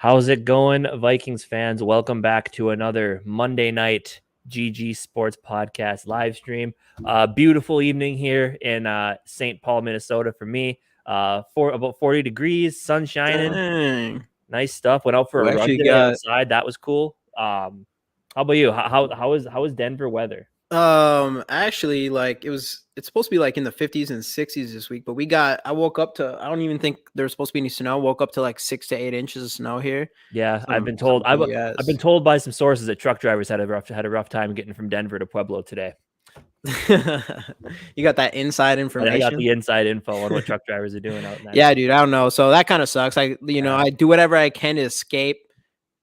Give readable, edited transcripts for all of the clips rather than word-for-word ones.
How's it going, Vikings fans? Welcome back to another Monday night GG Sports Podcast live stream. Beautiful evening here in St. Paul, Minnesota for me. For about 40 degrees, sun shining. Dang. Nice stuff. Went out for We a run actually today got- outside. That was cool. How about you? How is Denver weather? Actually, it's supposed to be like in the 50s and 60s this week, but I woke up to, I don't even think there's supposed to be any snow. Woke up to like 6 to 8 inches of snow here. Yeah, I've been told. I've been told by some sources that truck drivers had a rough time getting from Denver to Pueblo today. You got that inside information. I got the inside info on what truck drivers are doing out in that. Yeah, dude, I don't know. So that kind of sucks. I do whatever I can to escape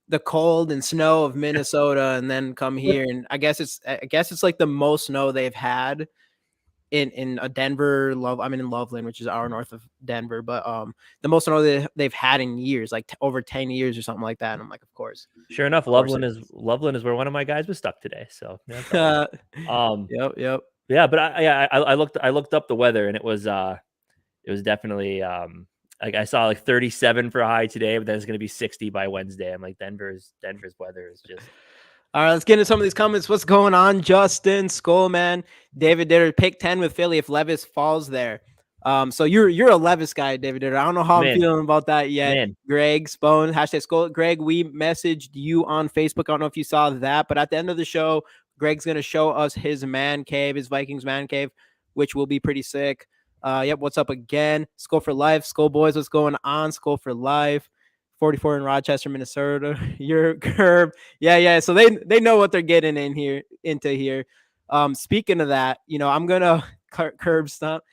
the cold and snow of Minnesota and then come here. And I guess it's like the most snow they've had in a Denver. I'm in Loveland, which is an hour north of Denver, but the most snow they've had in years, like over 10 years or something like that. And I'm like, of course. Sure enough, Loveland is where one of my guys was stuck today. So yep. Yeah, but I looked up the weather, and it was definitely like I saw like 37 for a high today, but then it's going to be 60 by Wednesday. I'm like, Denver's weather is just. All right, let's get into some of these comments. What's going on, Justin? Skullman, David Ditter, pick 10 with Philly if Levis falls there. So you're a Levis guy, David Ditter. I don't know how I'm feeling about that yet. Greg Spone, #Skull. Greg, we messaged you on Facebook. I don't know if you saw that, but at the end of the show, Greg's going to show us his man cave, his Vikings man cave, which will be pretty sick. Yep, what's up again? Skull for life. Skull boys, what's going on? Skull for life. 44 in Rochester, Minnesota. Your curb. Yeah. So they know what they're getting into here. Speaking of that, I'm gonna curb stomp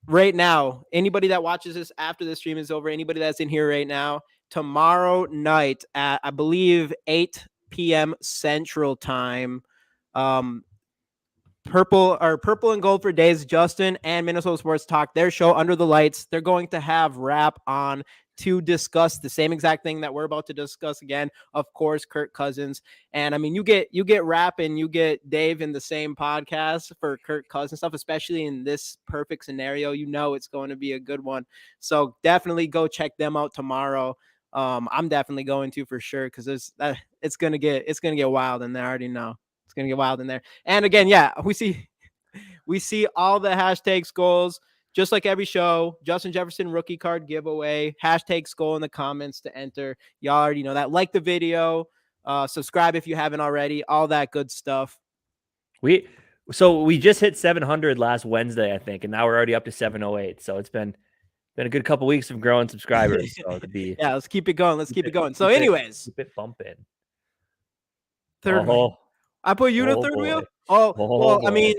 right now. Anybody that watches this after the stream is over, anybody that's in here right now, tomorrow night at I believe 8 p.m. Central Time. Purple and Gold for Days, Justin and Minnesota Sports Talk, their show Under the Lights. They're going to have Rap on to discuss the same exact thing that we're about to discuss again. Of course, Kirk Cousins. And I mean, you get Rap and you get Dave in the same podcast for Kirk Cousins stuff, especially in this perfect scenario. It's going to be a good one. So definitely go check them out tomorrow. I'm definitely going to for sure because it's gonna get wild in there. I already know. It's going to get wild in there. And again, yeah, we see all the hashtags goals, just like every show. Justin Jefferson rookie card giveaway, #Skull in the comments to enter. Y'all already know that. Like the video, subscribe if you haven't already, all that good stuff. We just hit 700 last Wednesday, I think, and now we're already up to 708. So it's been a good couple weeks of growing subscribers. So to be yeah, let's keep it going. So anyways, keep it bumping. Third wheel. I put you to third wheel. Well, I mean,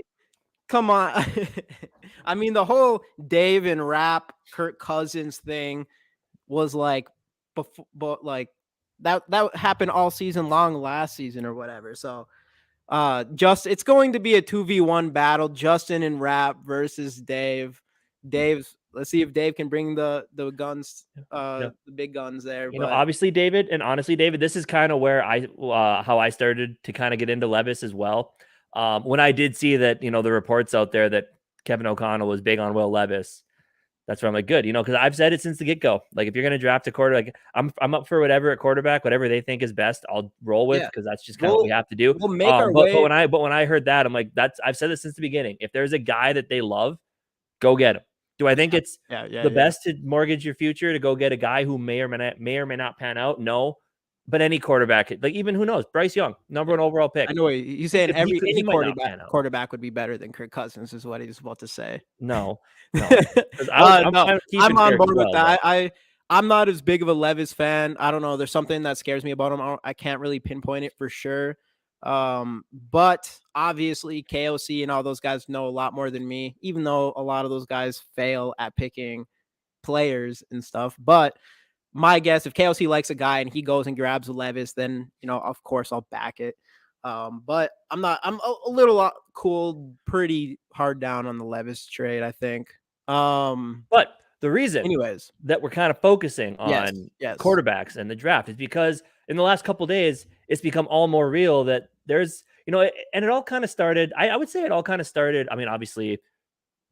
come on. I mean, the whole Dave and Rap Kirk Cousins thing was like, but like that happened all season long last season or whatever. So, it's going to be a 2v1 battle, Justin and Rap versus Dave. Let's see if Dave can bring the guns, the big guns there. Obviously, David, and honestly, David, this is kind of where how I started to kind of get into Levis as well. When I did see that, the reports out there that Kevin O'Connell was big on Will Levis, that's where I'm like, good, because I've said it since the get-go. Like, if you're going to draft a quarterback, I'm up for whatever at quarterback, whatever they think is best, I'll roll with because that's just kind of what we have to do. We'll make our way. But when I heard that, I'm like, I've said this since the beginning. If there's a guy that they love, go get him. Do I think it's the best to mortgage your future to go get a guy who may or may not pan out? No, but any quarterback, like even who knows, Bryce Young, number 1 overall pick. I know he's saying any quarterback would be better than Kirk Cousins is what he's about to say. No. I'm on board with that. I'm not as big of a Levis fan. I don't know. There's something that scares me about him. I can't really pinpoint it for sure. But obviously KOC and all those guys know a lot more than me, even though a lot of those guys fail at picking players and stuff. But my guess, if KOC likes a guy and he goes and grabs a Levis, then, of course I'll back it. But I'm a little pretty hard down on the Levis trade, I think. But the reason that we're kind of focusing on quarterbacks and the draft is because in the last couple of days, it's become all more real that there's, and it all kind of started. I would say it all kind of started. I mean, obviously,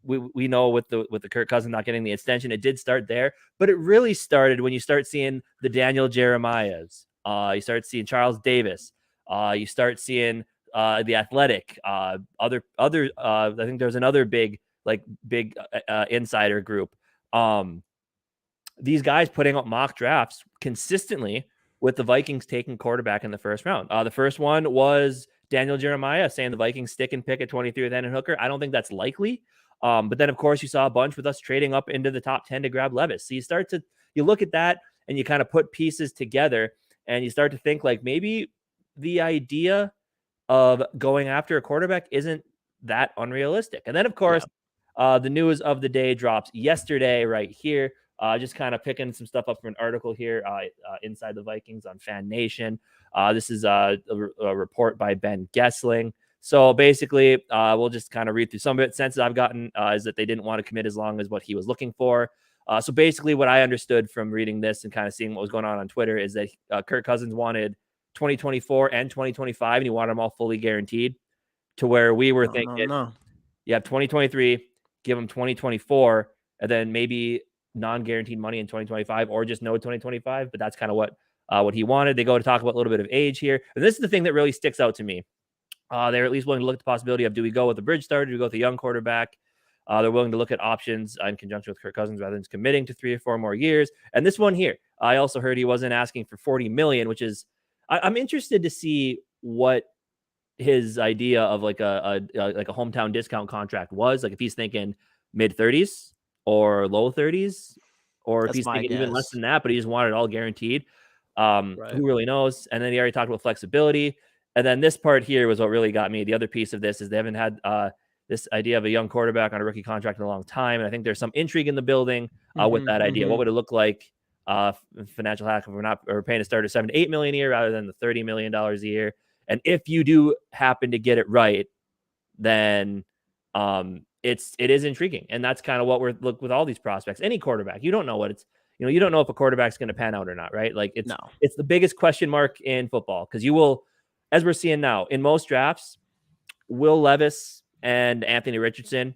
we know with the Kirk Cousins not getting the extension, it did start there, but it really started when you start seeing the Daniel Jeremiahs. You start seeing Charles Davis. You start seeing the Athletic. Other I think there's another big insider group. These guys putting up mock drafts consistently with the Vikings taking quarterback in the first round. The first one was Daniel Jeremiah saying the Vikings stick and pick at 23 with Hendon Hooker. I don't think that's likely. But then, of course, you saw a bunch with us trading up into the top 10 to grab Levis. So you look at that and you kind of put pieces together and you start to think like maybe the idea of going after a quarterback isn't that unrealistic. And then, of course, the news of the day drops yesterday right here. Just kind of picking some stuff up from an article here inside the Vikings on Fan Nation. This is a report by Ben Gessling. So basically, we'll just kind of read through some of it. Sense that I've gotten is that they didn't want to commit as long as what he was looking for. So basically, what I understood from reading this and kind of seeing what was going on Twitter is that Kirk Cousins wanted 2024 and 2025, and he wanted them all fully guaranteed, to where we were thinking, you have 2023, give him 2024, and then maybe non-guaranteed money in 2025 or just no 2025. But that's kind of what he wanted. They go to talk about a little bit of age here. And this is the thing that really sticks out to me. They're at least willing to look at the possibility of, do we go with a bridge starter? Do we go with a young quarterback? They're willing to look at options in conjunction with Kirk Cousins rather than committing to 3 or 4 more years. And this one here, I also heard he wasn't asking for $40 million, which is, I'm interested to see what his idea of like a hometown discount contract was. Like if he's thinking mid 30s or low 30s, or if he's thinking even less than that, but he just wanted it all guaranteed. Who really knows? And then he already talked about flexibility. And then this part here was what really got me. The other piece of this is they haven't had this idea of a young quarterback on a rookie contract in a long time. And I think there's some intrigue in the building with that idea. What would it look like? Financial hack if we're paying a starter $7 to $8 million a year rather than the $30 million a year. And if you do happen to get it right, then it is intriguing. And that's kind of what we're look with all these prospects. Any quarterback, you don't know what it's, you don't know if a quarterback's going to pan out or not, right? Like it's the biggest question mark in football, because you will, as we're seeing now in most drafts, Will Levis and Anthony Richardson,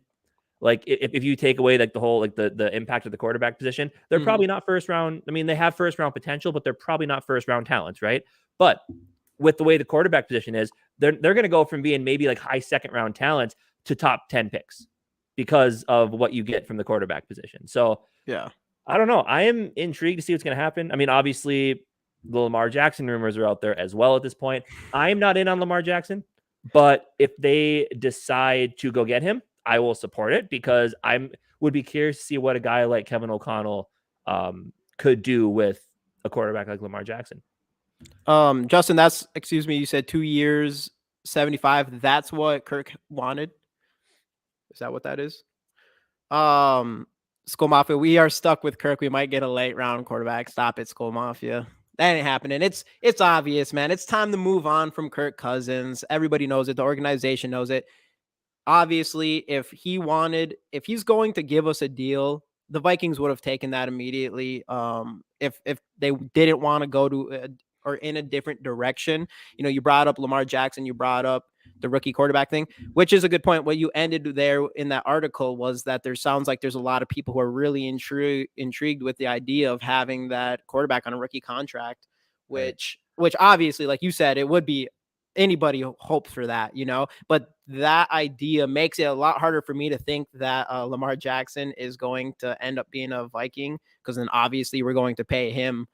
like if you take away like the whole like the impact of the quarterback position, they're probably not first round. I mean, they have first round potential, but they're probably not first round talents, right? But with the way the quarterback position is, they're going to go from being maybe like high second round talent to top 10 picks because of what you get from the quarterback position. So I don't know. I am intrigued to see what's going to happen. I mean, obviously the Lamar Jackson rumors are out there as well at this point. I'm not in on Lamar Jackson, but if they decide to go get him, I will support it, because I would be curious to see what a guy like Kevin O'Connell could do with a quarterback like Lamar Jackson. Justin, you said 2 years, 75. That's what Kirk wanted. Is that what that is? Skull Mafia, we are stuck with Kirk. We might get a late round quarterback. Stop it, Skull Mafia. That ain't happening. It's obvious, man. It's time to move on from Kirk Cousins. Everybody knows it. The organization knows it. Obviously, if he's going to give us a deal, the Vikings would have taken that immediately. If they didn't want to go to or in a different direction, you brought up Lamar Jackson, you brought up the rookie quarterback thing, which is a good point. What you ended there in that article was that sounds like there's a lot of people who are really intrigued with the idea of having that quarterback on a rookie contract, which obviously, like you said, it would be anybody hopes for that, but that idea makes it a lot harder for me to think that Lamar Jackson is going to end up being a Viking, because then obviously we're going to pay him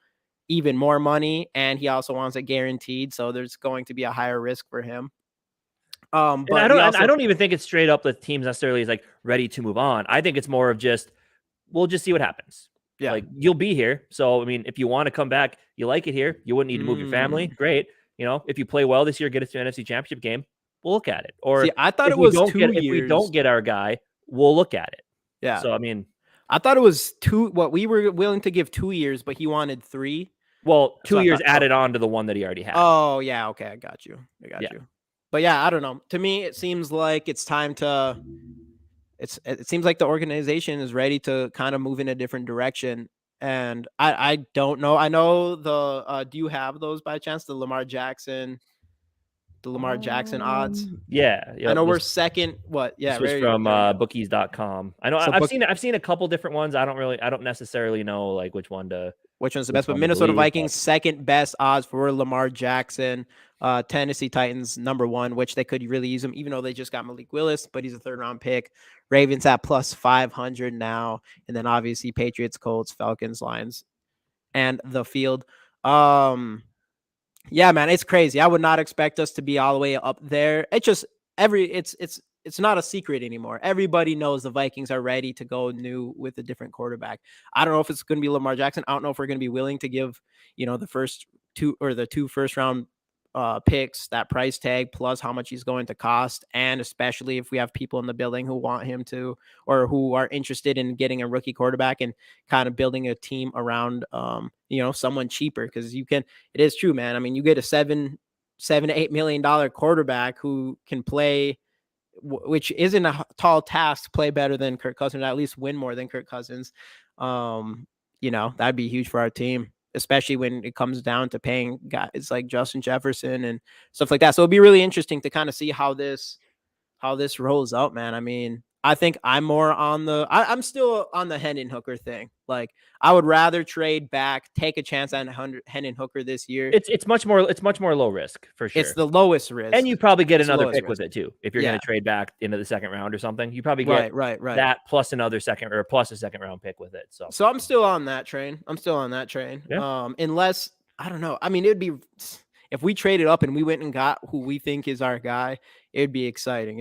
even more money, and he also wants it guaranteed, so there's going to be a higher risk for him. But I don't even think it's straight up that teams necessarily is like ready to move on. I think it's more of we'll just see what happens. Yeah, like you'll be here, so I mean, if you want to come back, you like it here, you wouldn't need to move your family. Great. If you play well this year, get us to an NFC Championship game, we'll look at it. Or I thought it was 2 years. If we don't get our guy, we'll look at it. Yeah. So I mean, I thought it was 2. What we were willing to give 2 years, but he wanted 3. Well, 2 years added on to the one that he already had. Oh yeah, okay, I got you. You. But yeah, I don't know. To me, it seems like it's time to. It seems like the organization is ready to kind of move in a different direction. And I don't know. I know do you have those by chance? The Lamar Jackson The Lamar Jackson odds. Yeah. I Yep. know we're second. What? Yeah, This was there from we go. bookies.com. I know So I've seen a couple different ones. I don't necessarily know like which one's the best, but Minnesota believe, Vikings second best odds for Lamar Jackson. Tennessee Titans number 1, which they could really use him, even though they just got Malik Willis, but he's a 3rd-round pick. Ravens at plus 500 now, and then obviously Patriots, Colts, Falcons, Lions, and the field. Yeah, man, it's crazy. I would not expect us to be all the way up there. It's just it's not a secret anymore. Everybody knows the Vikings are ready to go new with a different quarterback. I don't know if it's going to be Lamar Jackson. I don't know if we're going to be willing to give, the first two or the 2 first-round picks, that price tag, plus how much he's going to cost. And especially if we have people in the building who want him to, or who are interested in getting a rookie quarterback and kind of building a team around, someone cheaper. Cause it is true, man. I mean, you get a $7 to $8 million quarterback who can play, which isn't a tall task, to play better than Kirk Cousins, at least win more than Kirk Cousins. That'd be huge for our team, especially when it comes down to paying guys like Justin Jefferson and stuff like that. So it'd be really interesting to kind of see how this rolls out, man. I mean, I think I'm more on I'm still on the Hendon Hooker thing. Like, I would rather trade back, take a chance on Hendon Hooker this year. It's much more low risk for sure. It's the lowest risk, and you probably get another pick with it too. If you're going to trade back into the 2nd round or something, you probably get right that plus another plus a 2nd round pick with it. So I'm still on that train. Yeah. Unless, I don't know. I mean, it'd be, if we traded up and we went and got who we think is our guy, it'd be exciting.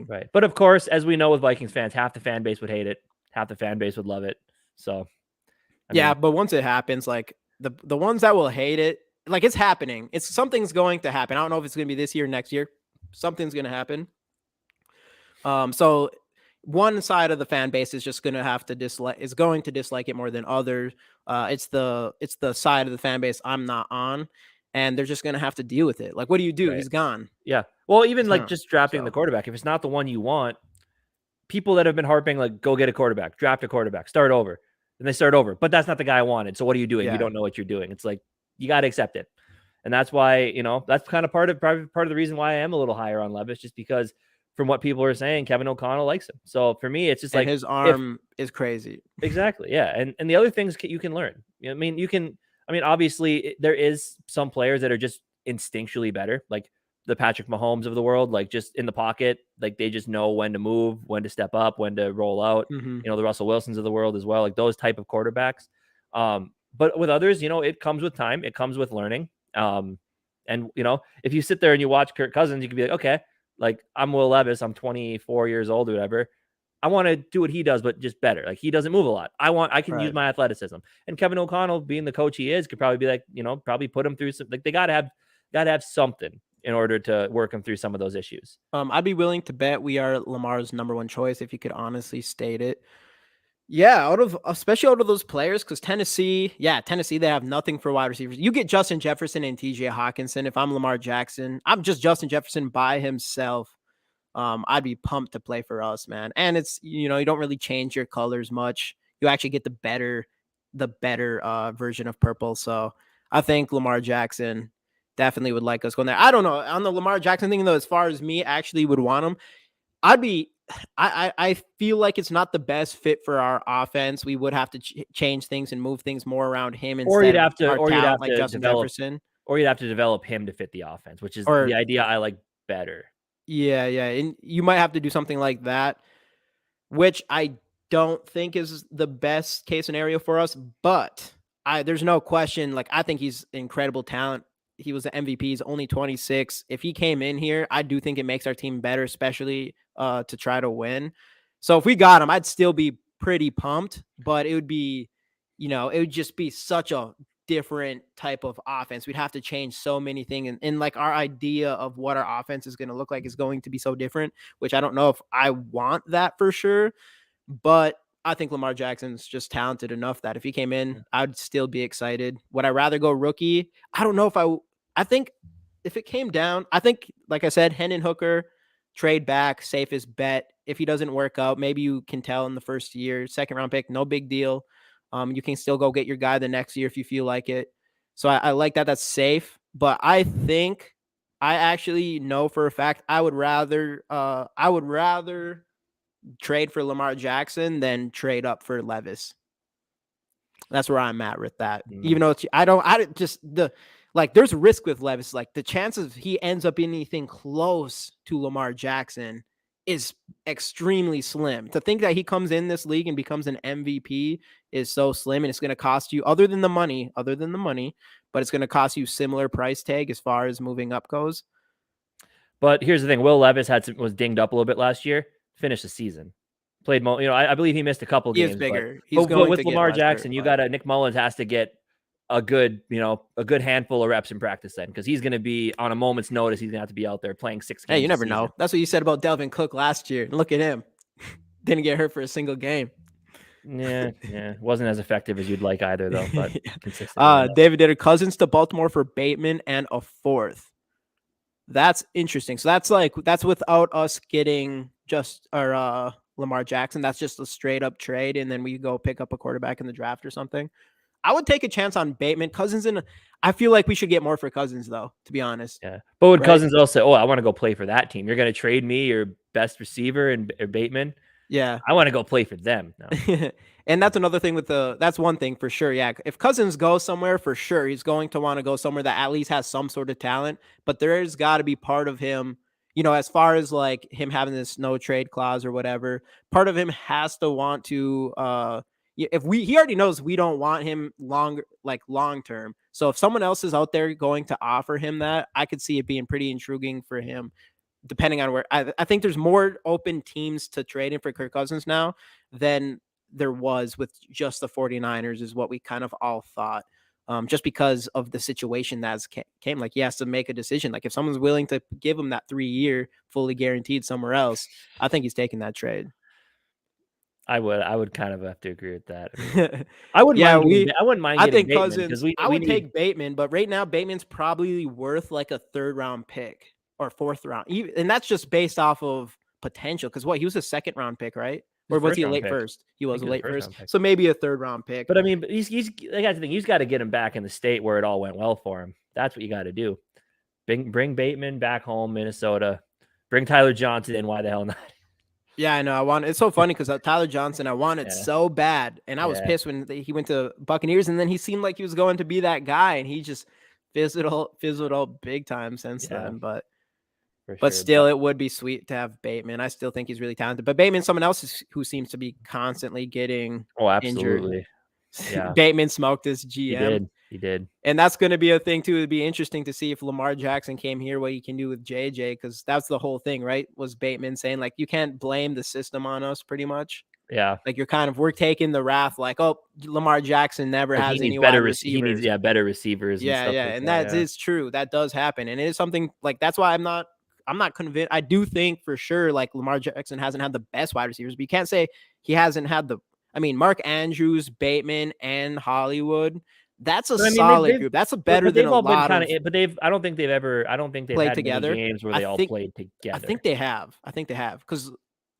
Right. But of course, as we know with Vikings fans, half the fan base would hate it. Half the fan base would love it. So, I mean, but once it happens, like the ones that will hate it, like, it's happening. Something's going to happen. I don't know if it's going to be this year, next year. Something's going to happen. So one side of the fan base is just going to have to dislike it more than others. It's the side of the fan base I'm not on, and they're just going to have to deal with it. Like, what do you do? Right. He's gone. Yeah. Well, even just drafting the quarterback, if it's not the one you want, people that have been harping, like, go get a quarterback, draft a quarterback, start over, and they start over. But that's not the guy I wanted. So what are you doing? Yeah. You don't know what you're doing. It's like, you got to accept it. And that's why, that's kind of part of the reason why I am a little higher on Levis, just because from what people are saying, Kevin O'Connell likes him. So for me, it's just like, his arm is crazy. Exactly. Yeah. And the other things you can learn. I mean, obviously there is some players that are just instinctually better, like the Patrick Mahomes of the world, like just in the pocket, like they just know when to move, when to step up, when to roll out, the Russell Wilsons of the world as well, like those type of quarterbacks. But with others, it comes with time. It comes with learning. And if you sit there and you watch Kirk Cousins, you can be like, okay, like, I'm Will Levis, I'm 24 years old or whatever. I want to do what he does, but just better. Like, he doesn't move a lot. I can use my athleticism. And Kevin O'Connell, being the coach he is, could probably be like, probably put him through some, like, they gotta have something in order to work him through some of those issues. I'd be willing to bet we are Lamar's number 1 choice, if you could honestly state it. Yeah, especially out of those players, because Tennessee, they have nothing for wide receivers. You get Justin Jefferson and TJ Hawkinson. If I'm Lamar Jackson, I'm just Justin Jefferson by himself. I'd be pumped to play for us, man. And it's, you don't really change your colors much. You actually get the better version of purple. So I think Lamar Jackson definitely would like us going there. I don't know on the Lamar Jackson thing though. As far as me actually would want him, I feel like it's not the best fit for our offense. We would have to change things and move things more around him instead of Justin Jefferson. Or you'd have to develop him to fit the offense, which is the idea I like better. Yeah. And you might have to do something like that, which I don't think is the best case scenario for us. But there's no question. Like, I think he's incredible talent. He was the MVP. He's only 26. If he came in here, I do think it makes our team better, especially to try to win. So if we got him, I'd still be pretty pumped, but it would be, it would just be such a different type of offense. We'd have to change so many things. And like, our idea of what our offense is going to look like is going to be so different, which I don't know if I want that for sure. But I think Lamar Jackson's just talented enough that if he came in, I'd still be excited. Would I rather go rookie? I don't know if I think if it came down, I think, like I said, Hendon Hooker, trade back, safest bet. If he doesn't work out, maybe you can tell in the first year, 2nd round pick, no big deal. You can still go get your guy the next year if you feel like it. So I like that. That's safe. But I think I actually know for a fact I would rather trade for Lamar Jackson than trade up for Levis. That's where I'm at with that. Even though there's risk with Levis. Like the chances he ends up anything close to Lamar Jackson is extremely slim. To think that he comes in this league and becomes an MVP is so slim, and it's going to cost you other than the money, but it's going to cost you similar price tag as far as moving up goes. But here's the thing: Will Levis was dinged up a little bit last year. Finished the season. Played, I believe he missed a couple games. He is bigger. But with Lamar Jackson, you got to Nick Mullins has to get a good handful of reps in practice then, because he's going to be on a moment's notice. He's going to have to be out there playing 6 games. Hey, you never know. That's what you said about Delvin Cook last year. Look at him. Didn't get hurt for a single game. Yeah. Wasn't as effective as you'd like either, though. But David did Cousins to Baltimore for Bateman and a 4th. That's interesting. So that's without us getting Lamar Jackson. That's just a straight up trade, and then we go pick up a quarterback in the draft or something. I would take a chance on Bateman. Cousins, I feel like we should get more for Cousins, though, to be honest. Yeah. But would Cousins also say, I want to go play for that team? You're going to trade me your best receiver and Bateman? Yeah. I want to go play for them. No. And that's another thing that's one thing for sure. Yeah. If Cousins goes somewhere, for sure, he's going to want to go somewhere that at least has some sort of talent, but there's got to be part of him, as far as like him having this no trade clause or whatever, part of him has to want to, he already knows we don't want him long term. So if someone else is out there going to offer him that, I could see it being pretty intriguing for him, depending on where. I think there's more open teams to trade in for Kirk Cousins now than there was with just the 49ers, is what we kind of all thought. Just because of the situation that's came, like he has to make a decision. Like if someone's willing to give him that 3-year fully guaranteed somewhere else, I think he's taking that trade. I would kind of have to agree with that. I wouldn't mind. I wouldn't mind. I think Cousins. I would take Bateman, but right now Bateman's probably worth like a 3rd round pick or 4th round, and that's just based off of potential. Because he was a 2nd round pick, right? Or was he a late first? He was a late first. So maybe a 3rd round pick. But I mean, he's got the thing. He's got to get him back in the state where it all went well for him. That's what you got to do. Bring Bateman back home, Minnesota. Bring Tyler Johnson in. Why the hell not? Yeah, I know. It's so funny because Tyler Johnson, I wanted so bad, and I was pissed when he went to Buccaneers, and then he seemed like he was going to be that guy, and he just fizzled out big time since then. But still, it would be sweet to have Bateman. I still think he's really talented, but Bateman's someone else who seems to be constantly getting injured. Yeah. Bateman smoked his GM. He did. And that's going to be a thing too. It'd be interesting to see if Lamar Jackson came here, what he can do with JJ, because that's the whole thing, right? Was Bateman saying like, you can't blame the system on us pretty much. Yeah. Like we're taking the wrath, like, Lamar Jackson never has any better receivers. He needs better receivers. And that is true. That does happen. And it is something like, that's why I'm not convinced. I do think for sure, like Lamar Jackson hasn't had the best wide receivers, but you can't say he hasn't had Mark Andrews, Bateman, and Hollywood. That's a solid group. That's better than a lot of. But I don't think they've played had together games where they all played together. I think they have because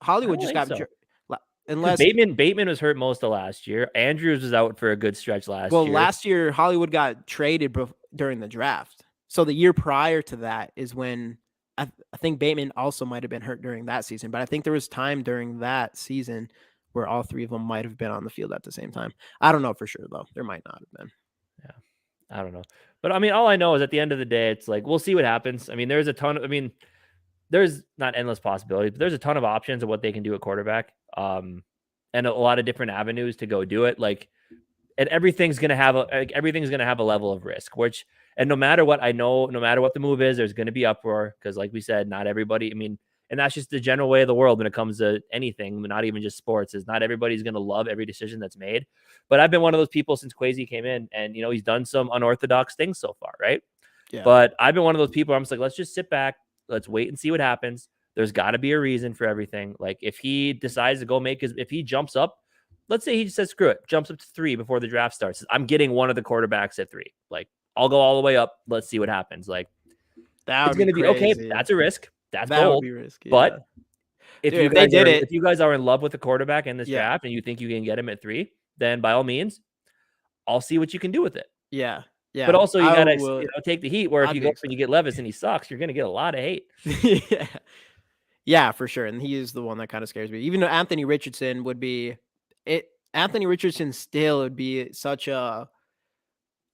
Hollywood just got. So. Unless Bateman was hurt most of last year. Andrews was out for a good stretch last year. Well, last year Hollywood got traded during the draft. So the year prior to that is when I think Bateman also might have been hurt during that season. But I think there was time during that season where all 3 of them might have been on the field at the same time. I don't know for sure though. There might not have been. Yeah, I don't know. But I mean, all I know is at the end of the day, it's like, we'll see what happens. I mean, there's not endless possibilities, but there's a ton of options of what they can do at quarterback. And a lot of different avenues to go do it. Like, and everything's going to have a level of risk, and no matter what the move is, there's going to be uproar. Cause like we said, not everybody, and that's just the general way of the world when it comes to anything, not even just sports, is not everybody's going to love every decision that's made. But I've been one of those people since Kwesi came in, and he's done some unorthodox things so far. Right. Yeah. But I've been one of those people where I'm just like, let's just sit back. Let's wait and see what happens. There's got to be a reason for everything. Like if he decides to go if he jumps up, let's say he just says, screw it, jumps up to 3 before the draft starts. I'm getting one of the quarterbacks at 3. Like I'll go all the way up. Let's see what happens. Like it's going to be okay. That's a risk. That bold. Would be risky, yeah. But if you guys are in love with the quarterback in this draft and you think you can get him at 3, then by all means, I'll see what you can do with it. Yeah. But Yeah, also you I gotta will. take the heat. Where if I'd you be go up and you excited. get Levis and he sucks, you're gonna get a lot of hate. Yeah. Yeah, for sure. And he is the one that kind of scares me. Even though Anthony Richardson would be it. Anthony Richardson still would be such a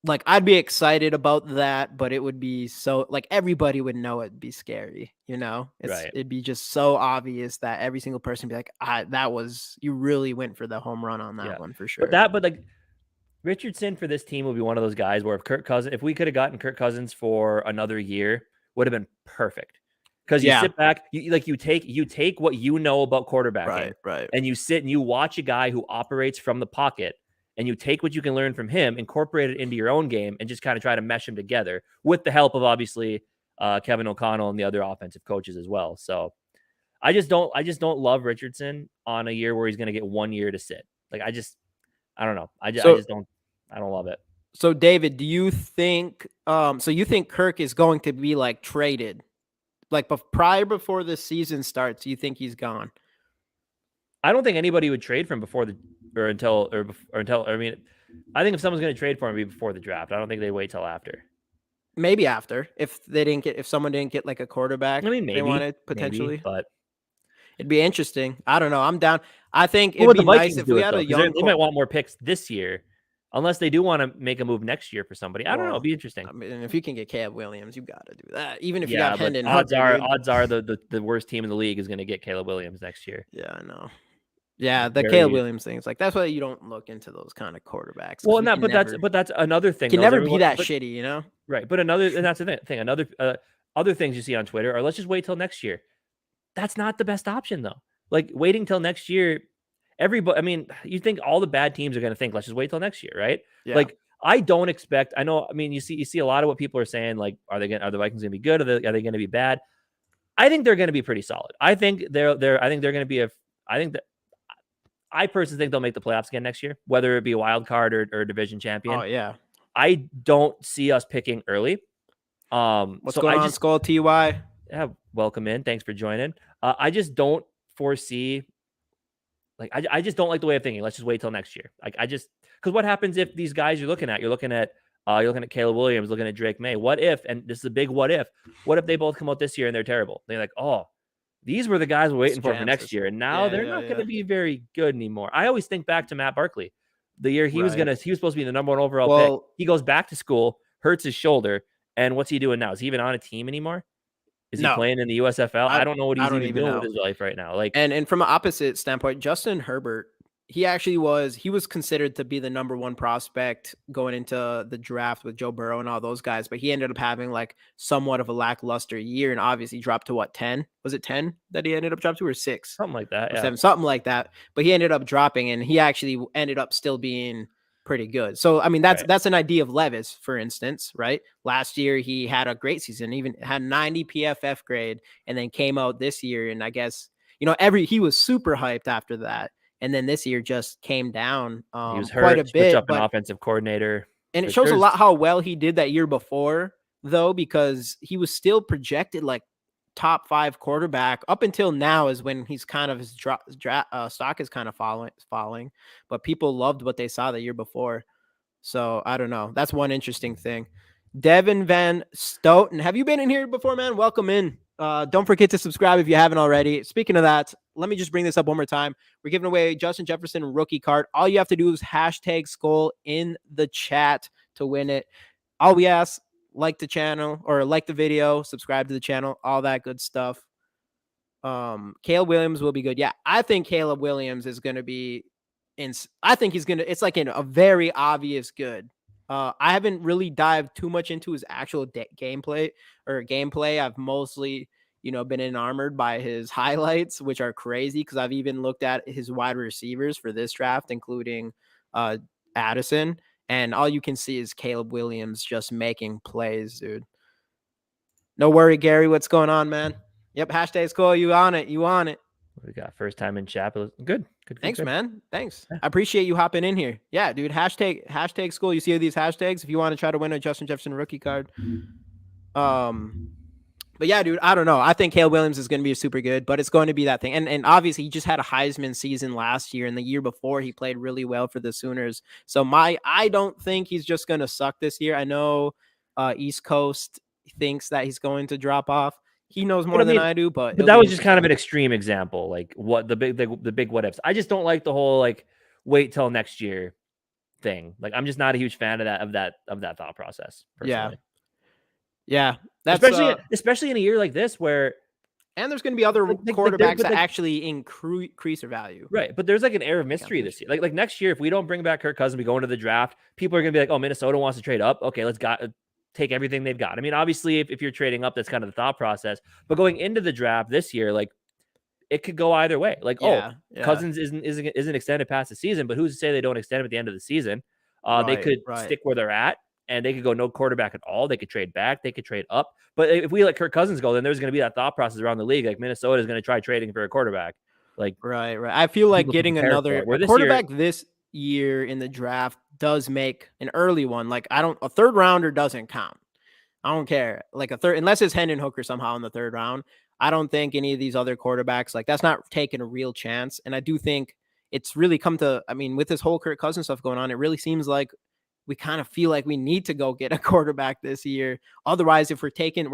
like I'd be excited about that, but it would be so like everybody would know it'd be scary, you know? Right. It'd be just so obvious that every single person would be like, that was you really went for the home run on that Yeah. one for But sure. like Richardson for this team will be one of those guys where if we could have gotten Kirk Cousins for another year, would have been perfect. Because you Yeah. sit back, you take what you know about quarterbacking, Right, right. and you sit and you watch a guy who operates from the pocket, and you take what you can learn from him, incorporate it into your own game, and just kind of try to mesh them together with the help of obviously Kevin O'Connell and the other offensive coaches as well. So I just don't love Richardson on a year where he's going to get 1 year to sit. Like I don't know. I So just don't love it. so David, do you think so you think Kirk is going to be like traded? Like before the season starts, you think he's gone? I don't think anybody would trade for him before the or until or, or until. I mean, I think if someone's going to trade for him, it'd be before the draft. I don't think they wait till after. Maybe after if someone didn't get like a quarterback I mean, they wanted maybe, potentially. but It'd be interesting. I don't know. I'm down. I think what it'd would the be nice Vikings if do we it had though? a Because young they might want more picks this year, unless they do want to make a move next year for somebody. I don't know. It'd well, be interesting. I mean, if you can get Caleb Williams, you got to do that. Even if you got Yeah, but Hendon Hooker, dude. odds are the worst team in the league is going to get Caleb Williams next year. Yeah, I know. Yeah, Like the Caleb very Williams thing is like that's why you don't look into those kind of quarterbacks well, because we not. can never But that's another thing can though. Is never be everyone, that but shitty, you know? right. But and that's the thing. Another other things you see on Twitter are let's just wait till next year. That's not the best option though. Like waiting till next year, everybody. I mean, you think all the bad teams are going to think let's just wait till next year, right? Yeah. Like I don't expect. I know. I mean, you see a lot of what people are saying. Like, are the Vikings going to be good? Are they going to be bad? I think they're going to be pretty solid. I think I think they're going to be a. I think that I personally think they'll make the playoffs again next year, whether it be a wild card or a division Oh champion. yeah. I don't see us picking early. What's So going I on, just Skull TY? welcome in. Thanks for joining. I just don't foresee like I just don't like the way of thinking. Let's just wait till next year. Like because what happens if these guys you're looking at Caleb Williams, looking at Drake May. What if, and this is a big what if they both come out this year and they're terrible? They're like, oh, these were the guys we're waiting for next year, and now they're not going to be very good anymore. I always think back to Matt Barkley, the year he was supposed to be the number 1 overall pick. He goes back to school, hurts his shoulder, and what's he doing now? Is he even on a team anymore? Is he playing in the USFL? I don't know what he's even doing with his life right now. Like, and from an opposite standpoint, Justin Herbert, he was considered to be the number 1 prospect going into the draft with Joe Burrow and all those guys, but he ended up having like somewhat of a lackluster year and obviously dropped to what 10? Was it 10 that he ended up dropping to or 6? Something like that. Or Yeah. 7, something like that. But he ended up dropping and he actually ended up still being pretty good. So I mean that's an idea of Levis, for instance, right? Last year he had a great season, even had 90 PFF grade, and then came out this year and I guess he was super hyped after that, and then this year just came down he was hurt, quite a bit. up an offensive coordinator, and it shows a lot how well he did that year before, though, because he was still projected like top 5 quarterback up until now is when he's kind of his stock is kind of falling, but people loved what they saw the year before. So I don't know. That's one interesting thing. Devin Van Stoughton, have you been in here before, man? Welcome in. Don't forget to subscribe if you haven't already. Speaking of that, let me just bring this up one more time. We're giving away Justin Jefferson rookie card. All you have to do is hashtag Skull in the chat to win it. All we ask, like the channel or like the video, subscribe to the channel, all that good stuff. Caleb Williams will be good. Yeah, I think Caleb Williams is going to be I think it's like a very obvious good. I haven't really dived too much into his actual gameplay. I've mostly, been enamored by his highlights, which are crazy because I've even looked at his wide receivers for this draft, including Addison. And all you can see is Caleb Williams just making plays, dude. No worry, Gary. What's going on, man? Yep. Hashtag Skull. You on it. We got first time in chat. Good. Thanks, man. Thanks. Yeah. I appreciate you hopping in here. Yeah, dude. Hashtag Skull. You see these hashtags if you want to try to win a Justin Jefferson rookie card. But yeah, dude, I don't know. I think Caleb Williams is going to be super good, but it's going to be that thing. And obviously, he just had a Heisman season last year, and the year before, he played really well for the Sooners. So I don't think he's just going to suck this year. I know East Coast thinks that he's going to drop off. He knows But more I than mean, I do, but but it'll that be was just kind of interesting. an extreme example, like what the big what ifs. I just don't like the whole like wait till next year thing. Like I'm just not a huge fan of that thought process Yeah, personally. yeah, that's Especially in a year like this where and there's going to be other quarterbacks that actually increase their value. right, but there's like an air of mystery this year. Like next year, if we don't bring back Kirk Cousins, we go into the draft, people are gonna be like, oh, Minnesota wants to trade up. Okay, let's take everything they've got. I mean, obviously, if you're trading up, that's kind of the thought process. But going into the draft this year, like it could go either way. Like, Yeah, Cousins isn't extended past the season, but who's to say they don't extend him at the end of the season? They could stick where they're at, and they could go no quarterback at all. They could trade back. They could trade up. But if we let Kirk Cousins go, then there's going to be that thought process around the league. Like Minnesota is going to try trading for a quarterback. Like right. I feel like people can getting prepare for another it. Where this year, quarterback this year in the draft does make an early one. Like a third rounder doesn't count. I don't care. Like a third, unless it's Hendon Hooker somehow in the third round. I don't think any of these other quarterbacks, like that's not taking a real chance. And I do think it's really come to, I mean, with this whole Kirk Cousins stuff going on, it really seems like we kind of feel like we need to go get a quarterback this year. Otherwise, if we're taking,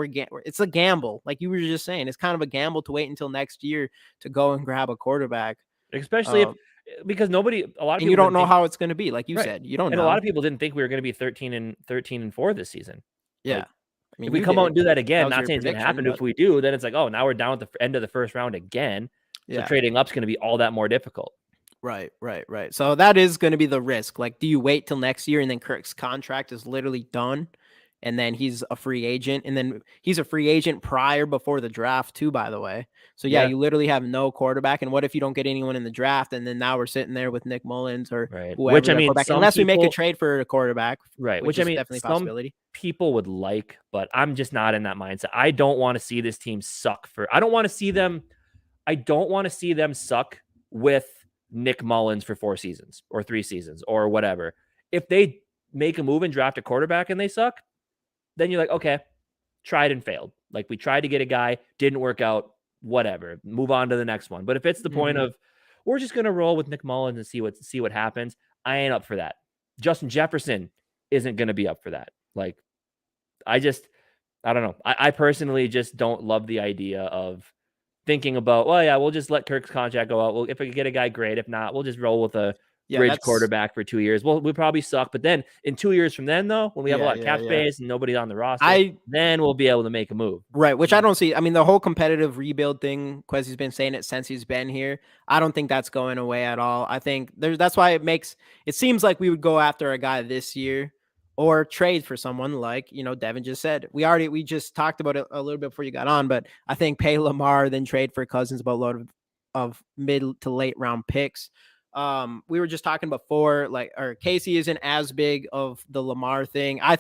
it's a gamble. Like you were just saying, it's kind of a gamble to wait until next year to go and grab a quarterback. especially because a lot of people, and you don't know how it's going to be. Like you right. said, you don't and know. a lot of people didn't think we were going to be 13-4 this season. Yeah. Like, I mean, if we come out and do that again, not saying it's going to happen. But If we do, then it's like, oh, now we're down at the end of the first round again. So trading up is going to be all that more difficult. Right. So that is going to be the risk. Like, do you wait till next year and then Kirk's contract is literally done? And then he's a free agent. And then he's a free agent before the draft, too, by the way. So, yeah, you literally have no quarterback. And what if you don't get anyone in the draft? And then now we're sitting there with Nick Mullins or whoever. Which, I mean, unless we make a trade for a quarterback. Right. Which I mean, definitely a possibility. People would like, but I'm just not in that mindset. I don't want to see this team suck I don't want to see them suck with Nick Mullins for 4 seasons or 3 seasons or whatever. If they make a move and draft a quarterback and they suck, then you're like, okay, tried and failed. Like we tried to get a guy, didn't work out, whatever. Move on to the next one. But if it's the point of we're just gonna roll with Nick Mullins and see what happens, I ain't up for that. Justin Jefferson isn't gonna be up for that. Like I don't know. I personally just don't love the idea of thinking about, well, yeah, we'll just let Kirk's contract go out. Well, if we get a guy, great. If not, we'll just roll with a bridge quarterback for 2 years. Well, we probably suck. But then in 2 years from then, though, when we have a lot of cap space and nobody on the roster, then we'll be able to make a move. Right, which I don't see. I mean, the whole competitive rebuild thing, Quesi's been saying it since he's been here. I don't think that's going away at all. I think that's why it seems like we would go after a guy this year or trade for someone like, Devin just said. We just talked about it a little bit before you got on, but I think pay Lamar, then trade for Cousins about a load of mid to late round picks. We were just talking before, Casey isn't as big of the Lamar thing. I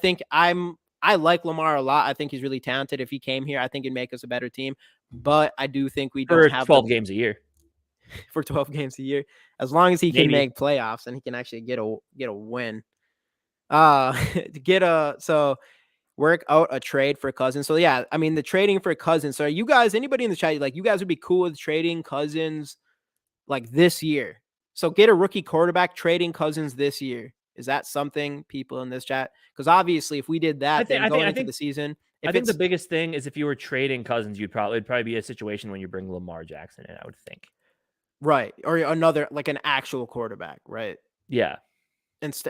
like Lamar a lot. I think he's really talented. If he came here, I think it'd make us a better team. But I do think we don't have 12 games a year. For 12 games a year, as long as he can make playoffs and he can actually get a win. So work out a trade for Cousins. So yeah, I mean the trading for Cousins. So are you guys, anybody in the chat, like you guys would be cool with trading Cousins like this year? So get a rookie quarterback, trading Cousins this year. Is that something people in this chat? Because obviously, if we did that, then going into the season, I think the biggest thing is if you were trading Cousins, it'd probably be a situation when you bring Lamar Jackson in, I would think. Right, or another like an actual quarterback, right? Yeah.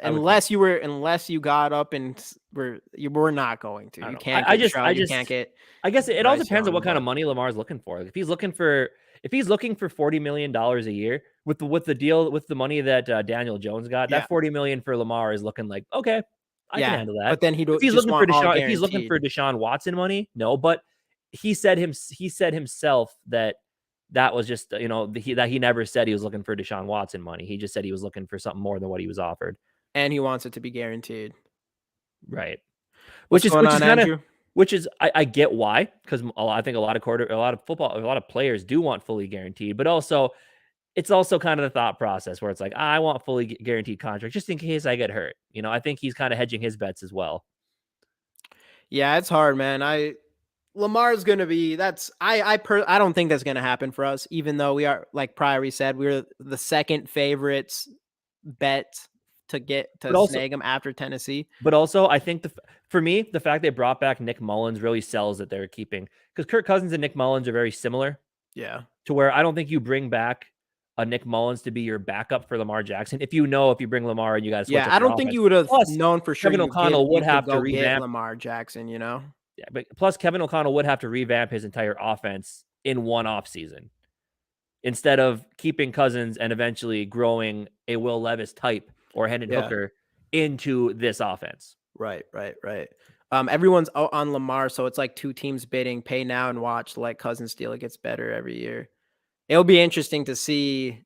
Unless you got up and we're not going to. You can't. You can't get. I guess it all depends on what kind of money Lamar's looking for. Like if he's looking for $40 million a year with the deal with the money that Daniel Jones got, that $40 million for Lamar is looking like okay, I can handle that. But then if he's looking for Deshaun Watson money, no. But he said himself that was just that he never said he was looking for Deshaun Watson money. He just said he was looking for something more than what he was offered, and he wants it to be guaranteed. Right. Which is I get why, because I think a lot of players do want fully guaranteed, but also it's also kind of the thought process where it's like, I want fully guaranteed contract just in case I get hurt. I think he's kind of hedging his bets as well. Yeah, it's hard, man. Lamar's gonna be. I don't think that's gonna happen for us. Even though we are, like Priory said, we're the second favorites bet to get But to also, snag him after Tennessee. I think for me, the fact they brought back Nick Mullins really sells that they're keeping, because Kirk Cousins and Nick Mullins are very similar. Yeah. To where I don't think you bring back a Nick Mullins to be your backup for Lamar Jackson. If you bring Lamar and you got to switch Yeah, up I your don't think offense. you would have Plus, known for sure Kevin O'Connell would you could have to go get revamp. Lamar Jackson, you know? Yeah, but plus Kevin O'Connell would have to revamp his entire offense in one offseason instead of keeping Cousins and eventually growing a Will Levis type or Hendon Hooker into this offense. Right. Everyone's out on Lamar, so it's like two teams bidding, pay now and watch. Like Cousins steal, it gets better every year. It'll be interesting to see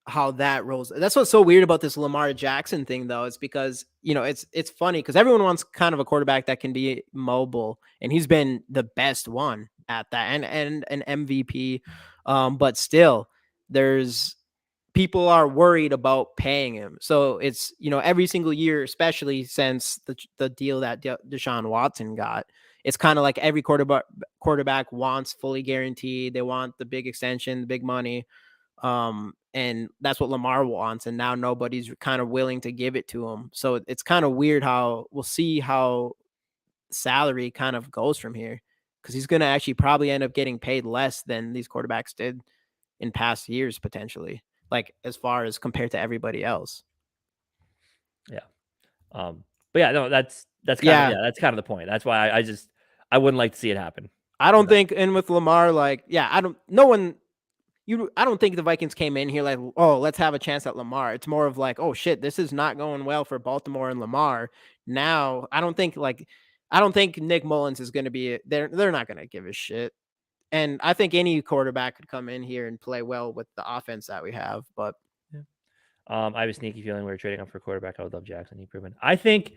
how that rolls. That's what's so weird about this Lamar Jackson thing, though. It's because, it's funny because everyone wants kind of a quarterback that can be mobile, and he's been the best one at that, and an MVP. But still, there's people are worried about paying him. So it's, every single year, especially since the deal that Deshaun Watson got, it's kind of like every quarterback wants fully guaranteed. They want the big extension, the big money. And that's what Lamar wants. And now nobody's kind of willing to give it to him. So it's kind of weird how we'll see how salary kind of goes from here, because he's going to actually probably end up getting paid less than these quarterbacks did in past years, potentially, like as far as compared to everybody else. Yeah. But yeah, no, that's kind of the point. That's why I wouldn't like to see it happen. I don't think, and with Lamar, I don't think the Vikings came in here like, oh, let's have a chance at Lamar. It's more of like, oh shit, this is not going well for Baltimore and Lamar. Now, I don't think Nick Mullins is going to be, they're not going to give a shit. And I think any quarterback could come in here and play well with the offense that we have. But I have a sneaky feeling we're trading up for quarterback. I would love Jackson. He proven. I think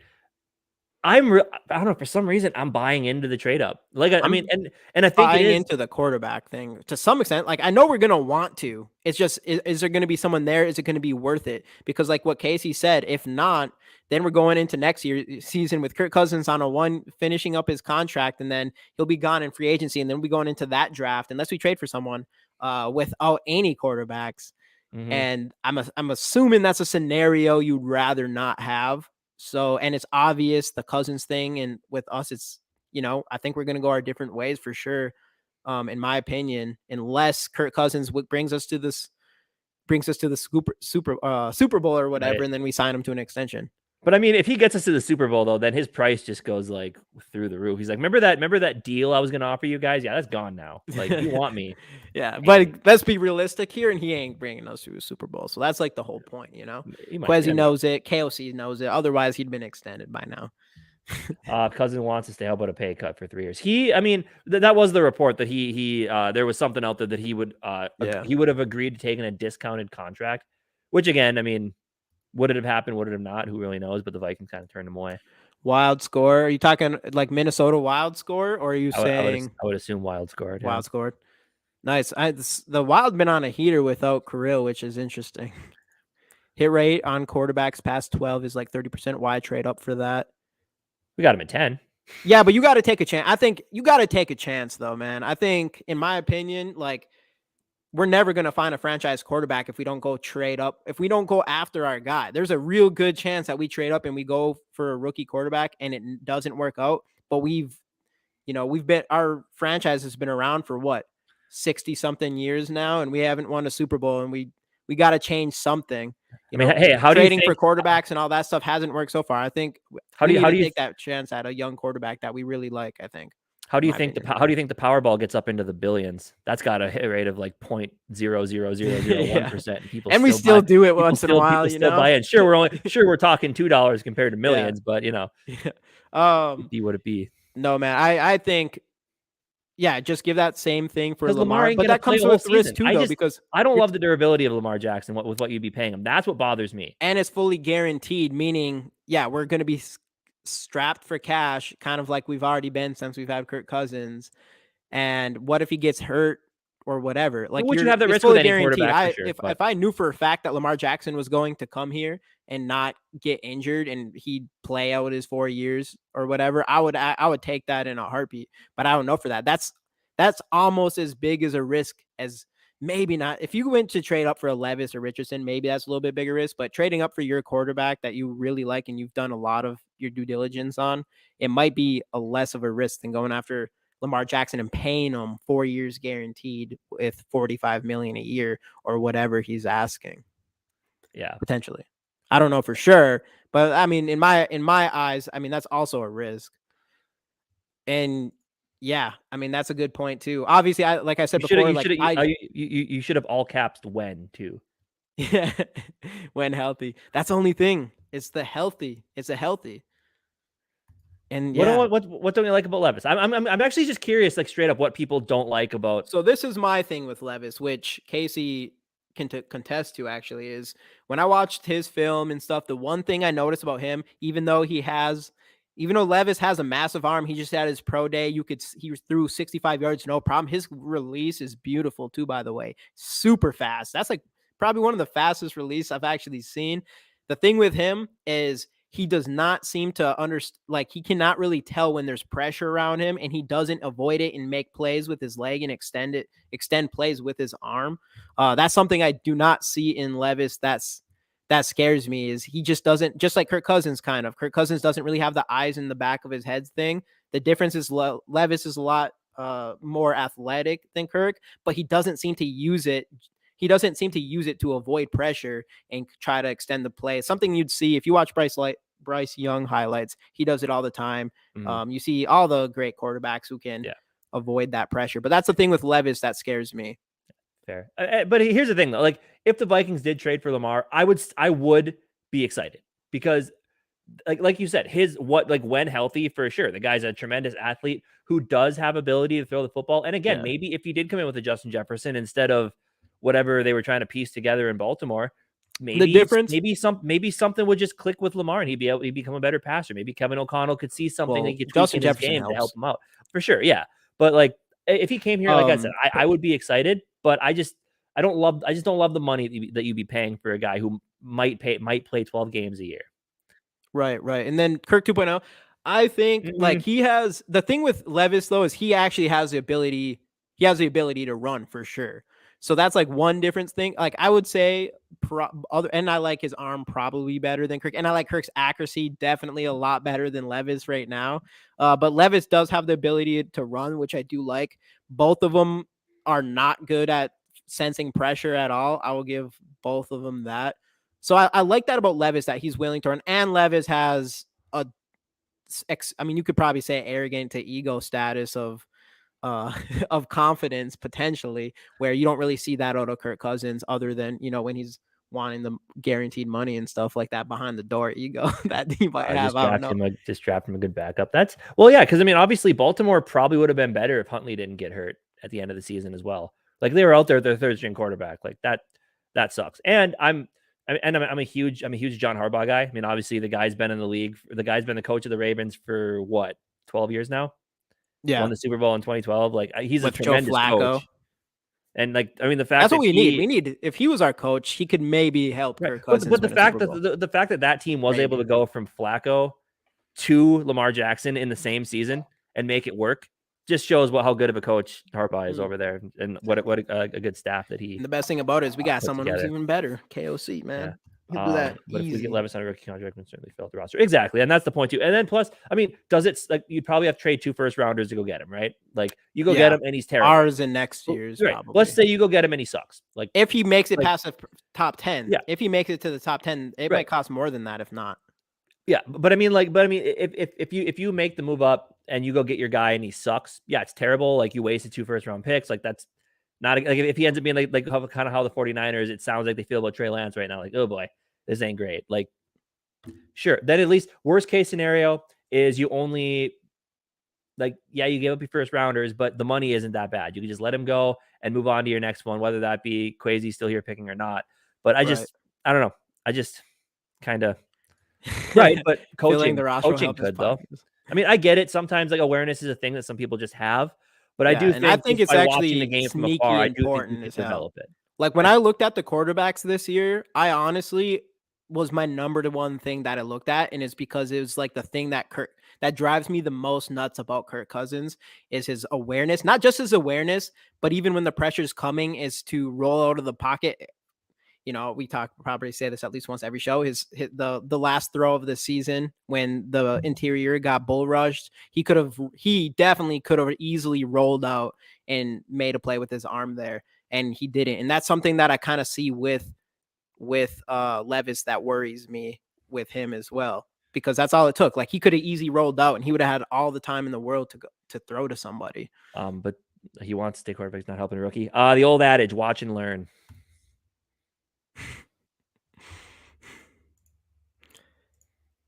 I don't know, for some reason I'm buying into the trade up. Like I mean, and I think buying into the quarterback thing to some extent. Like I know we're gonna want to. It's just, is there gonna be someone there? Is it gonna be worth it? Because like what Casey said, if not, then we're going into next year's season with Kirk Cousins on finishing up his contract, and then he'll be gone in free agency, and then we'll be going into that draft unless we trade for someone without any quarterbacks. Mm-hmm. And I'm assuming that's a scenario you'd rather not have. So, and it's obvious the Cousins thing, and with us, it's, I think we're going to go our different ways for sure. In my opinion, unless Kirk Cousins brings us to the Super Bowl or whatever, right, and then we sign him to an extension. But I mean, if he gets us to the Super Bowl, though, then his price just goes like through the roof. He's like, remember that deal I was going to offer you guys? Yeah, that's gone now. Like, you want me? Yeah, but let's be realistic here, and he ain't bringing us to a Super Bowl. So that's like the whole point, Quezzy knows it, KOC knows it. Otherwise, he'd been extended by now. Cousin wants to stay. How about a pay cut for 3 years? That was the report that he there was something out there that he would he would have agreed to taking a discounted contract, which again, I mean, would it have happened? Would it have not? Who really knows? But the Vikings kind of turned him away. Wild score? Are you talking like Minnesota wild score, or are you saying? I would assume wild scored. Wild scored. Nice. The Wild been on a heater without Kirill, which is interesting. Hit rate on quarterbacks past 12 is like 30%. Why trade up for that? We got him at 10. Yeah, but you got to take a chance. I think you got to take a chance, though, man. I think, in my opinion, like, we're never going to find a franchise quarterback if we don't go trade up. If we don't go after our guy, there's a real good chance that we trade up and we go for a rookie quarterback and it doesn't work out. But our franchise has been around for what, 60 something years now, and we haven't won a Super Bowl, and we got to change something. Hey, how trading for quarterbacks and all that stuff hasn't worked so far. I think how do you take that chance at a young quarterback that we really like? I think. How do you think the Powerball gets up into the billions? That's got a hit rate of like 0.00001%. People and we still do it once in a while. Buy in. Sure, we're talking $2 compared to millions, but be what it be. No, man, I think. Yeah, just give that same thing for Lamar, but that comes with risk too, though, because I don't love the durability of Lamar Jackson with what you'd be paying him. That's what bothers me. And it's fully guaranteed, meaning, we're going to be strapped for cash, kind of like we've already been since we've had Kirk Cousins. And what if he gets hurt or whatever. Like Would you have that it's risk with fully any guaranteed. quarterback for sure? But If I knew for a fact that Lamar Jackson was going to come here and not get injured and he'd play out his 4 years or whatever, I would take that in a heartbeat. But I don't know for that. That's almost as big as a risk as maybe not. If you went to trade up for a Levis or Richardson, maybe that's a little bit bigger risk. But trading up for your quarterback that you really like and you've done a lot of your due diligence on, it might be a less of a risk than going after Lamar Jackson and paying him 4 years guaranteed with $45 million a year or whatever he's asking. yeah, potentially. I don't know for sure, but I mean, in my eyes, I mean that's also a risk. And yeah, I mean that's a good point too. Obviously, like I said before, you should have all caps when too. Yeah, when healthy. That's the only thing. It's the healthy. It's a healthy. And yeah, what don't you like about Levis? I'm actually just curious, like straight up, what people don't like about. So this is my thing with Levis, which Casey can contest to actually, is when I watched his film and stuff. The one thing I noticed about him, even though Levis has a massive arm, he just had his pro day. He threw 65 yards, no problem. His release is beautiful too, by the way, super fast. That's like probably one of the fastest release I've actually seen. The thing with him is he does not seem to understand, like he cannot really tell when there's pressure around him, and he doesn't avoid it and make plays with his leg and extend plays with his arm. That's something I do not see in Levis. That scares me, is he just doesn't, just like Kirk Cousins kind of. Kirk Cousins doesn't really have the eyes in the back of his head thing. The difference is Levis is a lot more athletic than Kirk, but he doesn't seem to use it. He doesn't seem to use it to avoid pressure and try to extend the play. Something you'd see if you watch Bryce Young highlights. He does it all the time. Mm-hmm. You see all the great quarterbacks who can avoid that pressure. But that's the thing with Levis that scares me. Fair. But here's the thing, though. Like, if the Vikings did trade for Lamar, I would be excited because, like you said, when healthy, for sure, the guy's a tremendous athlete who does have ability to throw the football. And again, maybe if he did come in with a Justin Jefferson instead of whatever they were trying to piece together in Baltimore, maybe something would just click with Lamar and he'd become a better passer. Maybe Kevin O'Connell could see something that he could tweak in his game to help him out. For sure, yeah. But like, if he came here, like I said, I would be excited. But I just don't love the money that you'd be paying for a guy who might play 12 games a year. Right. And then Kirk 2.0, I think like he has, the thing with Levis though is he actually has the ability. He has the ability to run for sure. So that's like one difference thing. Like I would say and I like his arm probably better than Kirk. And I like Kirk's accuracy definitely a lot better than Levis right now. But Levis does have the ability to run, which I do like. Both of them are not good at sensing pressure at all. I will give both of them that. So I like that about Levis, that he's willing to run. And Levis has you could probably say arrogant to ego status of confidence potentially, where you don't really see that out of Kirk Cousins other than, when he's wanting the guaranteed money and stuff like that behind the door ego that he might have. Just draft him a good backup. Because I mean, obviously Baltimore probably would have been better if Huntley didn't get hurt at the end of the season as well. Like they were out there, their third string quarterback. Like that sucks. And I'm a huge John Harbaugh guy. I mean, obviously the guy's been in the league. The guy's been the coach of the Ravens for 12 years now. Yeah, won the Super Bowl in 2012. Like he's a tremendous coach. And like, I mean, the fact that's what we need. We need, if he was our coach, he could maybe help Kirk Cousins. But the fact that team was able to go from Flacco to Lamar Jackson in the same season and make it work just shows how good of a coach Harbaugh is over there, and what a good staff that he. And the best thing about it is we got someone who's even better. KOC, man. Yeah. But if we get Levis on a rookie contract, we can certainly fill out the roster. Exactly. And that's the point too. And then plus, I mean, you'd probably have to trade 2 first rounders to go get him, right? Like you go get him and he's terrible. Ours and next year's, right. Probably. Let's say you go get him and he sucks. Like if he makes it past the top 10, if he makes it to the top 10, it might cost more than that if not. Yeah, but I mean, if you make the move up and you go get your guy and he sucks, it's terrible. Like you wasted 2 first round picks. Like that's not like if he ends up being like kind of how the 49ers, it sounds like they feel about Trey Lance right now. Like, oh boy, this ain't great. Like, sure. Then at least worst case scenario is you only you give up your first rounders, but the money isn't that bad. You can just let him go and move on to your next one, whether that be Kwesi still here picking or not. But I don't know. I just kind of. Right, but coaching good though. I mean, I get it. Sometimes like awareness is a thing that some people just have, But I do And I think think just it's by watching the actually game from afar, sneaky I do think he important can as hell. develop it. Like when I looked at the quarterbacks this year, I honestly was my number one thing that I looked at, and it's because it was like the thing that drives me the most nuts about Kirk Cousins is his awareness, not just his awareness, but even when the pressure's coming, is to roll out of the pocket. You know, probably say this at least once every show. The last throw of the season when the interior got bull rushed, he definitely could have easily rolled out and made a play with his arm there, and he didn't. And that's something that I kind of see with Levis that worries me with him as well, because that's all it took. Like he could have easily rolled out and he would have had all the time in the world to throw to somebody. But he wants to stay quarterback. He's not helping a rookie. The old adage, watch and learn.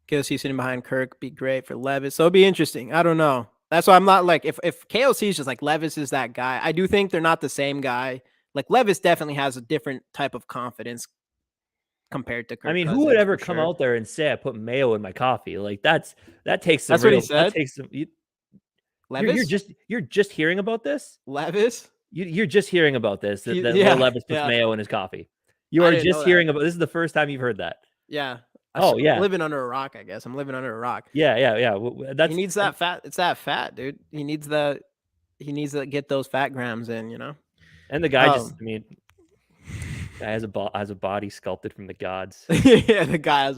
KOC sitting behind Kirk be great for Levis. So it'll be interesting. I don't know. That's why I'm not like, if KOC is just like Levis is that guy, I do think they're not the same guy. Like Levis definitely has a different type of confidence compared to Kirk Cousins. Who would ever come out there and say I put mayo in my coffee? Like that takes some That's what he said. That takes some. Levis? You're just hearing about this. Levis? You're just hearing about this. That Will Levis puts mayo in his coffee. You are just hearing about. This is the first time you've heard that. Yeah. I'm living under a rock, I guess. I'm living under a rock. Yeah. He needs that fat. It's that fat, dude. He needs to get those fat grams in, you know. And the guy guy has a body sculpted from the gods. Yeah, the guy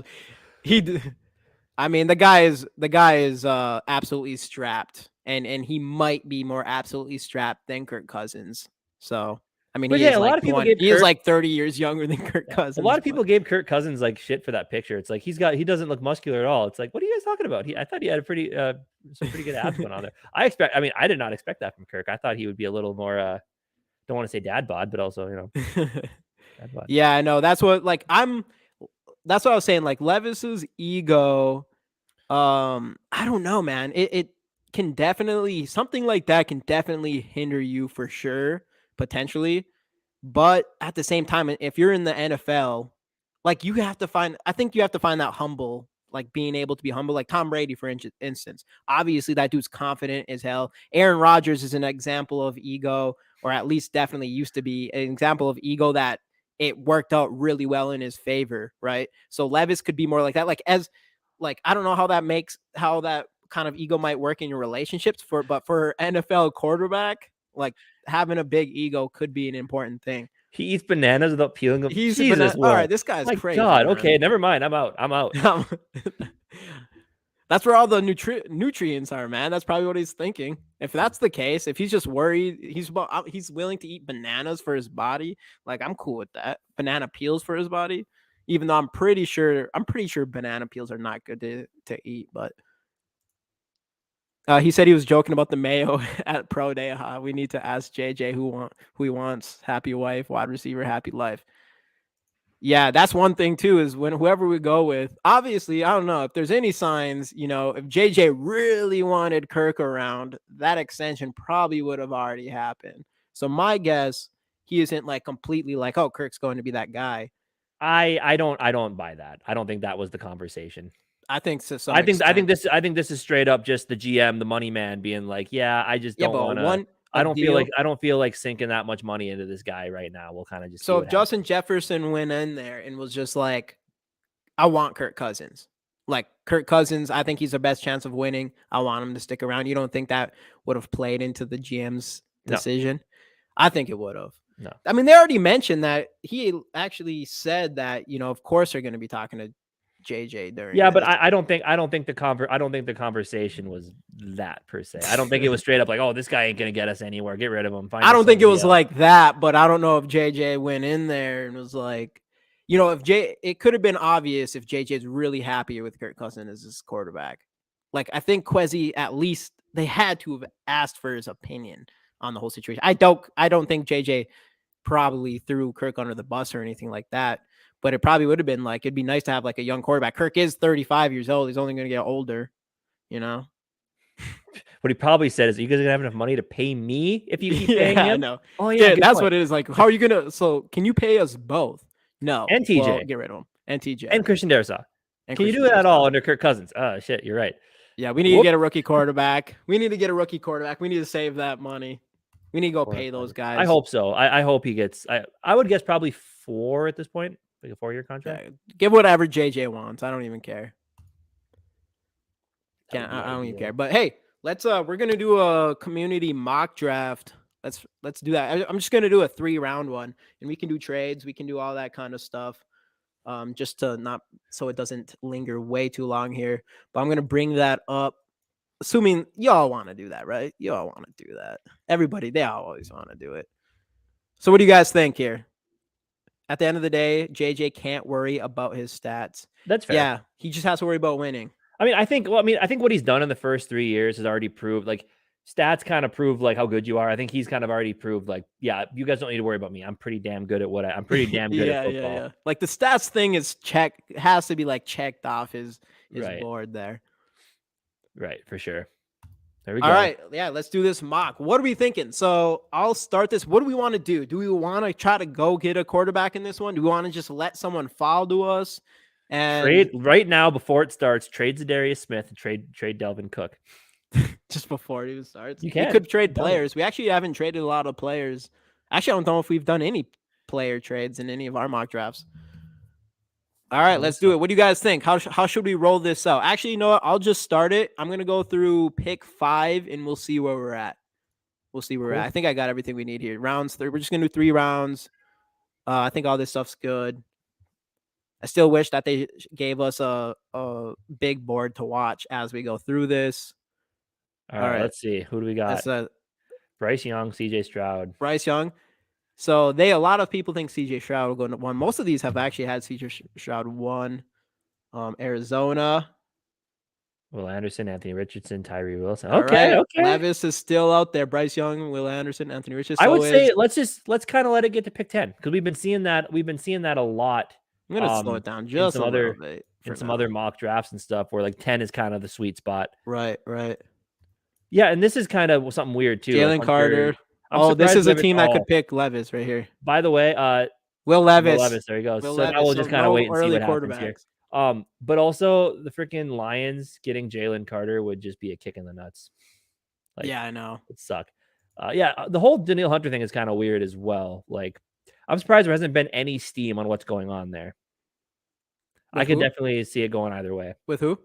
is absolutely strapped, and he might be more absolutely strapped than Kirk Cousins. So he is like 30 years younger than Kirk Cousins. A lot of people gave Kirk Cousins like shit for that picture. It's like he doesn't look muscular at all. It's like, what are you guys talking about? I thought he had some pretty good abs going on there. I did not expect that from Kirk. I thought he would be a little more don't want to say dad bod, but also, you know. Dad bod. Yeah, I know. That's what I was saying. Like Levis's ego, I don't know, man. It can definitely, something like that can definitely hinder you for sure, potentially. But at the same time, if you're in the NFL, like I think you have to find that humble, like being able to be humble, like Tom Brady, for instance. Obviously, that dude's confident as hell. Aaron Rodgers is an example of ego, or at least definitely used to be an example of ego that it worked out really well in his favor, right? So Levis could be more like that. I don't know how that kind of ego might work in your relationships but for NFL quarterback, like having a big ego could be an important thing. He eats bananas without peeling them. Jesus, all right, this guy's crazy. God, man. Okay, never mind. I'm out. That's where all the nutrients are, man. That's probably what he's thinking. If that's the case, if he's just worried, he's willing to eat bananas for his body. Like, I'm cool with that. Banana peels for his body, even though I'm pretty sure banana peels are not good to eat. But he said he was joking about the mayo at pro day. We need to ask JJ who he wants. Happy wife, wide receiver, happy life. Yeah, that's one thing too, is when whoever we go with, obviously, I don't know if there's any signs, you know, if JJ really wanted Kirk around, that extension probably would have already happened. So my guess, he isn't like completely like, oh, Kirk's going to be that guy. I don't buy that. I don't think that was the conversation. I think so. I think this is straight up just the GM, the money man, being like, yeah, I just don't want to. I don't feel like sinking that much money into this guy right now. We'll kind of just. So if Justin Jefferson went in there and was just like, I want Kirk Cousins. Like Kirk Cousins, I think he's the best chance of winning. I want him to stick around. You don't think that would have played into the GM's decision? No. I think it would have. No. I mean, they already mentioned that. He actually said that, you know, of course they're going to be talking to JJ during. Yeah, but I don't think the conversation was that per se. I don't think it was straight up like, oh, this guy ain't gonna get us anywhere. Get rid of him. I don't think it was like that, but I don't know if JJ went in there and was like, you know, it could have been obvious if JJ's really happy with Kirk Cousins as his quarterback. Like, I think Kwesi, at least they had to have asked for his opinion on the whole situation. I don't think JJ probably threw Kirk under the bus or anything like that. But it probably would have been like, it'd be nice to have like a young quarterback. Kirk is 35 years old. He's only going to get older, you know? What he probably said is, are you guys going to have enough money to pay me if you keep paying him? No. Oh, yeah. That's what it is. Like, how are you going to, so can you pay us both? No. And TJ. Well, get rid of him. And TJ. And Christian Darrisaw. Can you do it at all under Kirk Cousins? Oh, shit. You're right. Yeah, we need to get a rookie quarterback. We need to save that money. We need to go pay those guys. I hope so. I hope he gets. I would guess probably 4 at this point, like a 4-year contract. Yeah, give whatever JJ wants. I don't even care. I don't even care. But hey, let's we're gonna do a community mock draft. Let's do that. I'm just gonna do a 3-round one, and we can do trades. We can do all that kind of stuff. Just to not so it doesn't linger way too long here. But I'm gonna bring that up. Assuming y'all want to do that, right? Y'all want to do that. Everybody, they always want to do it. So what do you guys think here? At the end of the day, JJ can't worry about his stats. That's fair. Yeah, he just has to worry about winning. I think what he's done in the first 3 years has already proved, like, stats kind of prove like how good you are. I think he's kind of already proved, like, yeah, you guys don't need to worry about me. I'm pretty damn good at I'm pretty damn good at football. Yeah. Like the stats thing is has to be like checked off his board there. Right, for sure. There we go. All right, yeah, let's do this mock. What are we thinking? So I'll start this. What do we want to do? Do we want to try to go get a quarterback in this one? Do we want to just let someone fall to us? And trade right now before it starts. Trade Zadarius Smith and trade Delvin Cook. Just before it even starts. You could trade players. We actually haven't traded a lot of players. Actually, I don't know if we've done any player trades in any of our mock drafts. All right, let's do it. What do you guys think? How should we roll this out? Actually, you know what? I'll just start it. I'm going to go through pick 5, and we'll see where we're at. We're at. I think I got everything we need here. Rounds 3. We're just going to do 3 rounds. I think all this stuff's good. I still wish that they gave us a big board to watch as we go through this. All right, let's see. Who do we got? Bryce Young, CJ Stroud. Bryce Young. So a lot of people think CJ Stroud will go to 1. Most of these have actually had CJ Stroud 1. Arizona. Will Anderson, Anthony Richardson, Tyree Wilson. Okay. Levis is still out there. Bryce Young, Will Anderson, Anthony Richardson. I would say let's kind of let it get to pick 10 because we've been seeing that a lot. I'm gonna slow it down just a little bit in some other mock drafts and stuff where like 10 is kind of the sweet spot. Right. Yeah, and this is kind of something weird too. Jalen Carter. This is a team that could pick Levis right here. By the way, Will Levis. There you go. Now we'll just kind of wait and see what happens here. But also the freaking Lions getting Jalen Carter would just be a kick in the nuts. Like, yeah, I know. It'd suck. The whole Danielle Hunter thing is kind of weird as well. Like, I'm surprised there hasn't been any steam on what's going on there. I could definitely see it going either way. With who?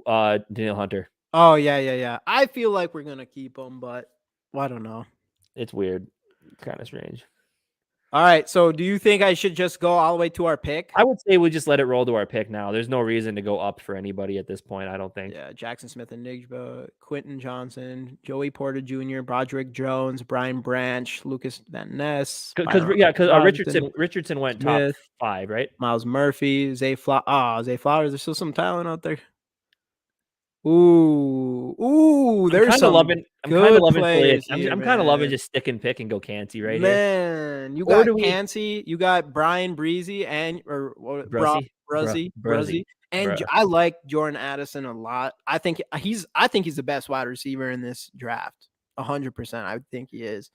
Danielle Hunter. Oh, yeah. I feel like we're going to keep him, but I don't know. It's weird. It's kind of strange. All right. So do you think I should just go all the way to our pick? I would say we just let it roll to our pick now. There's no reason to go up for anybody at this point, I don't think. Yeah. Jackson Smith and Nigba, Quentin Johnson, Joey Porter Jr., Broderick Jones, Brian Branch, Lucas Van Ness. Because Richardson went top 5, right? Miles Murphy, Zay Flowers. There's still some talent out there. Ooh, there's some good players. I'm kind of loving just stick and pick and go Cansey right here. Man, you got Cansey, you got Brian Breezy and Bruzzy. And I like Jordan Addison a lot. I think he's the best wide receiver in this draft. 100%. I think he is.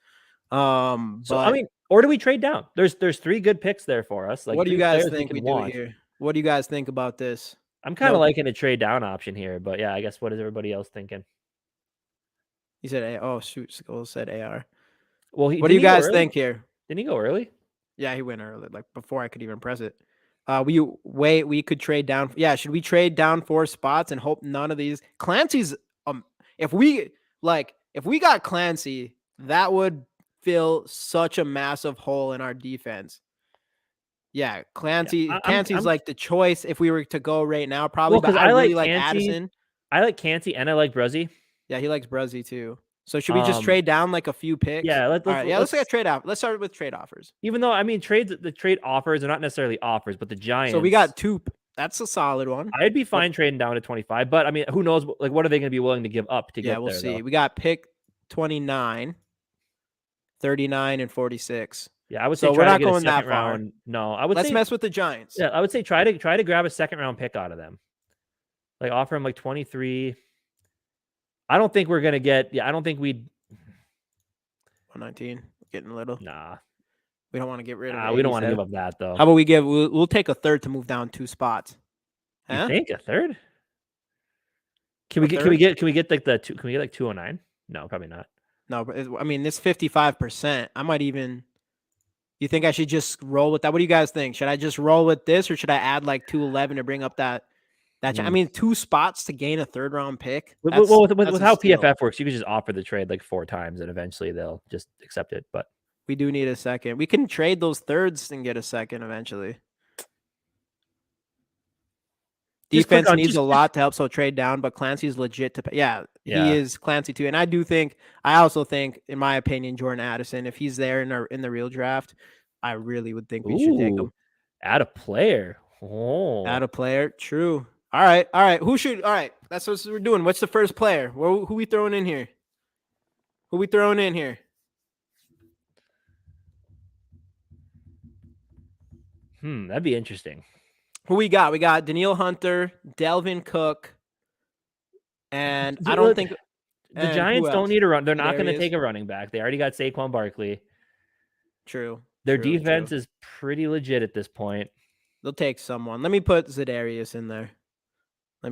Or do we trade down? There's 3 good picks there for us. Like, what do you guys think we do here? What do you guys think about this? I'm kind of liking a trade down option here, but yeah, I guess what is everybody else thinking? He said, "Oh shoot, Skull said AR." Well, what do you guys think here? Didn't he go early? Yeah, he went early, like before I could even press it. We could trade down. Yeah, should we trade down 4 spots and hope none of these Clancy's? If we got Clancy, that would fill such a massive hole in our defense. Yeah, Clancy's like the choice if we were to go right now, probably. But I really like Addison. I like Cansey and I like Bruzzy. Yeah, he likes Bruzzy too. So should we just trade down like a few picks? Yeah, let's get trade off. Let's start with trade offers. Even though the trade offers are not necessarily offers, but the Giants. So we got 2. That's a solid one. I'd be fine trading down to 25, but I mean, who knows? Like, what are they going to be willing to give up to get there? Yeah, we'll see. Though? We got pick 29, 39, and 46. Yeah, I would say we're not going that far. No, I would. Let's mess with the Giants. Yeah, I would say try to grab a 2nd round pick out of them. Like offer them like 23. I don't think we're gonna get. Yeah, I don't think we'd. 119, getting a little. Nah, we don't want to get rid of. We don't want to give up that though. How about we give? We'll take a 3rd to move down 2 spots. Huh? You think a 3rd? Can we get like the two? Can we get like 209? No, probably not. No, but I mean, it's 55%. I might even. You think I should just roll with that? What do you guys think? Should I just roll with this, or should I add like 211 to bring up that? I mean, 2 spots to gain a 3rd round pick. Well, with how PFF works, you can just offer the trade like 4 times, and eventually they'll just accept it. But we do need a second. We can trade those thirds and get a second eventually. Defense needs a lot to help, so trade down. But Clancy's legit to pay. Yeah, he is Clancy too. And I also think, in my opinion, Jordan Addison, if he's there in the real draft, I really would think we should take him. Add a player. Oh, add a player. True. All right. All right. That's what we're doing. What's the first player? Who we throwing in here? That'd be interesting. Who we got? We got Danielle Hunter, Delvin Cook, and I don't think the Giants don't need a run. They're not going to take a running back. They already got Saquon Barkley. True. Their defense is pretty legit at this point. They'll take someone. Let me put Za'Darius in there. All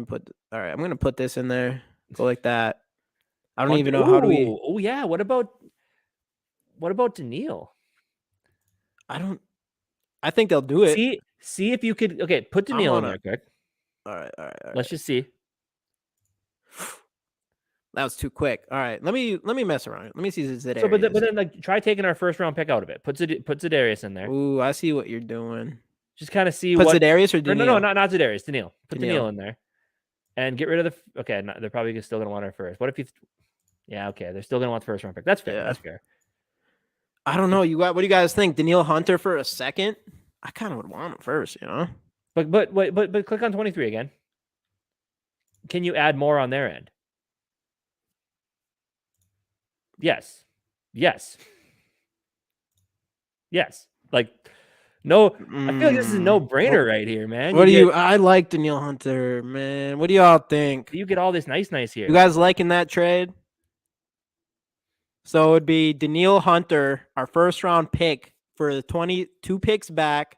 right, I'm going to put this in there. Go like that. I don't even know how do we. Oh yeah. What about Danielle? I think they'll do it. See if you could. Okay, put Danielle in there, quick. All right. Let's just see. That was too quick. All right, let me mess around. Let me see Za'Darius. So, but then like try taking our 1st round pick out of it. Put Za'Darius in there. Ooh, I see what you're doing. Just kind of see what Za'Darius or Danielle? No, not Za'Darius. Danielle. Put Danielle in there, and get rid of the. Okay, they're probably still gonna want our first. What if you? Yeah, okay, they're still gonna want the 1st round pick. That's fair. Yeah. That's fair. I don't know. What do you guys think? Danielle Hunter for a second? I kind of would want him first, you know. But click on 23 again. Can you add more on their end? Yes. Like, no, I feel like this is a no-brainer right here, man. I like Danielle Hunter, man. What do y'all think? You get all this nice here. You guys liking that trade? So it would be Danielle Hunter, our 1st round pick for the 22 picks back,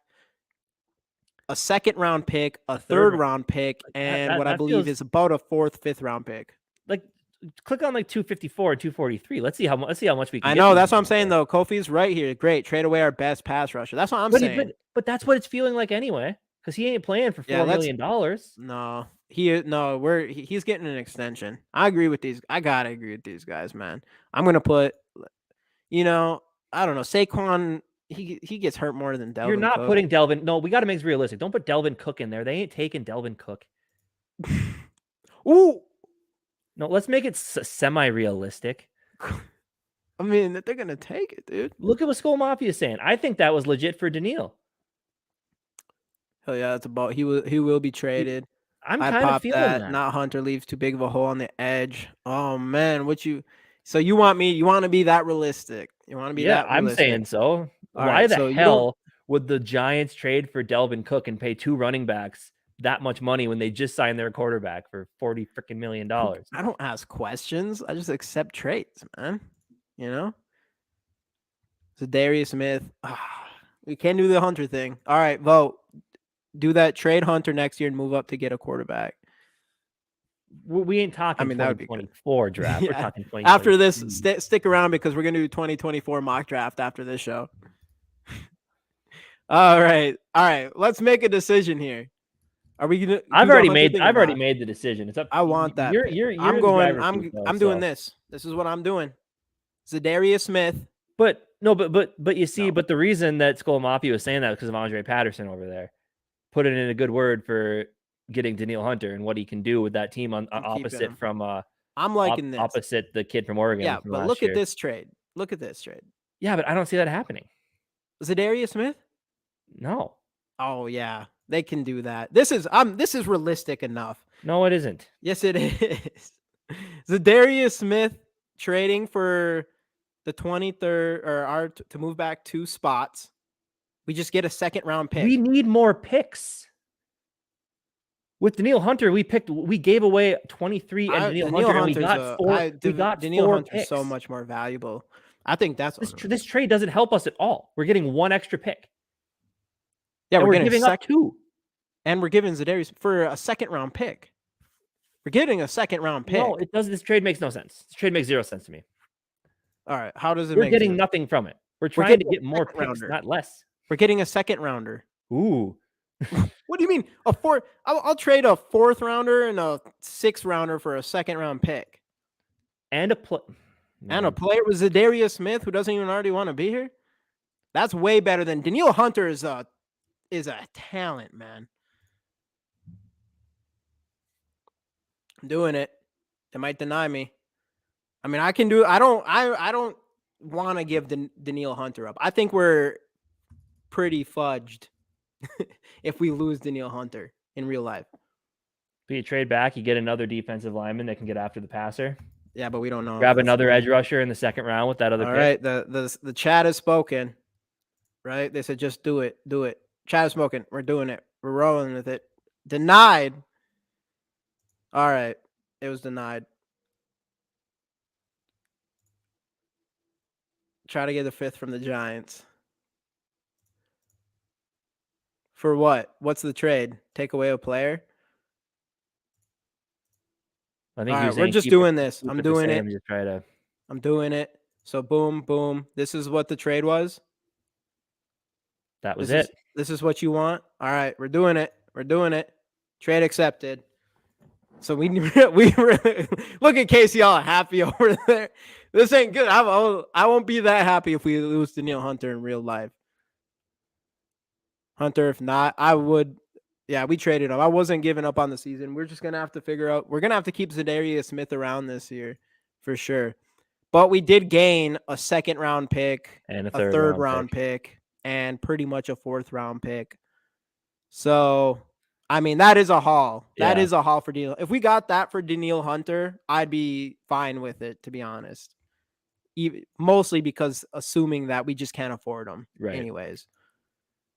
a 2nd round pick, a 3rd round pick, and what I believe is about a 4th, 5th round pick. Like, click on like 254 and 243. Let's see how much we can. I know, that's what I'm saying though. Kofi's right here. Great. Trade away our best pass rusher. That's what I'm saying. But that's what it's feeling like anyway, because he ain't playing for $4 million. No. He's getting an extension. I agree with these. I gotta agree with these guys, man. I'm gonna put, I don't know, Saquon. He gets hurt more than Delvin. You're not putting Delvin. No, we got to make it realistic. Don't put Delvin Cook in there. They ain't taking Delvin Cook. Ooh. No, let's make it semi-realistic. I mean, they're gonna take it, dude. Look at what Skull Mafia is saying. I think that was legit for Danielle. Hell yeah, that's about. He will be traded. I'm kind of feeling that. Not Hunter leaves too big of a hole on the edge. Oh man, so you want to be that realistic? You want to be that realistic? I'm saying so. Why the hell would the Giants trade for Delvin Cook and pay 2 running backs that much money when they just signed their quarterback for $40 freaking million? I don't ask questions. I just accept trades, man. Za'Darius Smith. We can't do the Hunter thing. All right, vote. Do that. Trade Hunter next year and move up to get a quarterback. We ain't talking 2024 draft. We're talking 2024. After this, stick around because we're going to do 2024 mock draft after this show. All right. Let's make a decision here. Are we gonna? I've already made the decision. It's up. I want that. I'm doing this. This is what I'm doing. Za'Darius Smith. But you see, but the reason that Skull Mafia was saying that was because of Andre Patterson over there. Put it in a good word for getting Danielle Hunter and what he can do with that team opposite from I'm liking this. Opposite the kid from Oregon. Yeah, but look at this trade. Yeah, but I don't see that happening. Za'Darius Smith? No. Oh yeah, they can do that. This is realistic enough. No, it isn't. Yes, it is. Za'Darius Smith trading for the 23rd to move back 2 spots. We just get a 2nd round pick. We need more picks. With Danielle Hunter, we gave away 23 and Danielle Hunter, and we got 4. We got Danielle 4 Hunter's picks. So much more valuable. I think that's this trade doesn't help us at all. We're getting 1 extra pick. Yeah, we're giving up 2, and we're giving Za'Darius for a 2nd round pick. We're getting a second round pick. No, it does. This trade makes no sense. This trade makes zero sense to me. All right. How does it We're make getting sense? nothing from it. We're trying to get more picks, rounder. not less. We're getting a second rounder. Ooh. What do you mean? A fourth? I'll trade a fourth rounder and a sixth rounder for a second round pick. And a player with Zadarius Smith who doesn't even already want to be here. That's way better than Danielle Hunter is a talent, man. I'm doing it. They might deny me. I mean, I can do. I don't want to give Danielle Hunter up. I think we're pretty fudged if we lose Danielle Hunter in real life. But you trade back, you get another defensive lineman that can get after the passer. Yeah, but we don't know. Grab another edge rusher in the second round with that other All pick. right, the chat has spoken. Right? They said just do it. Do it. Chat has spoken. We're doing it. We're rolling with it. Denied. All right. It was denied. Try to get the fifth from the Giants. For what? What's the trade? Take away a player? I think we're just doing this. I'm doing it. Just try to... I'm doing it. So boom, boom. This is what the trade was. That was it. This is what you want. All right, we're doing it. We're doing it. Trade accepted. So we really, look at Casey all happy over there. This ain't good. I won't be that happy if we lose to Danielle Hunter in real life. Hunter, if not, I would. Yeah, we traded him. I wasn't giving up on the season. We're just gonna have to figure out. We're gonna have to keep Zadarius Smith around this year for sure. But we did gain a second round pick and a third round pick and pretty much a fourth round pick. So, I mean, that is a haul. That is a haul for Danielle. If we got that for Danielle Hunter, I'd be fine with it, to be honest. Mostly because assuming that we just can't afford them anyways.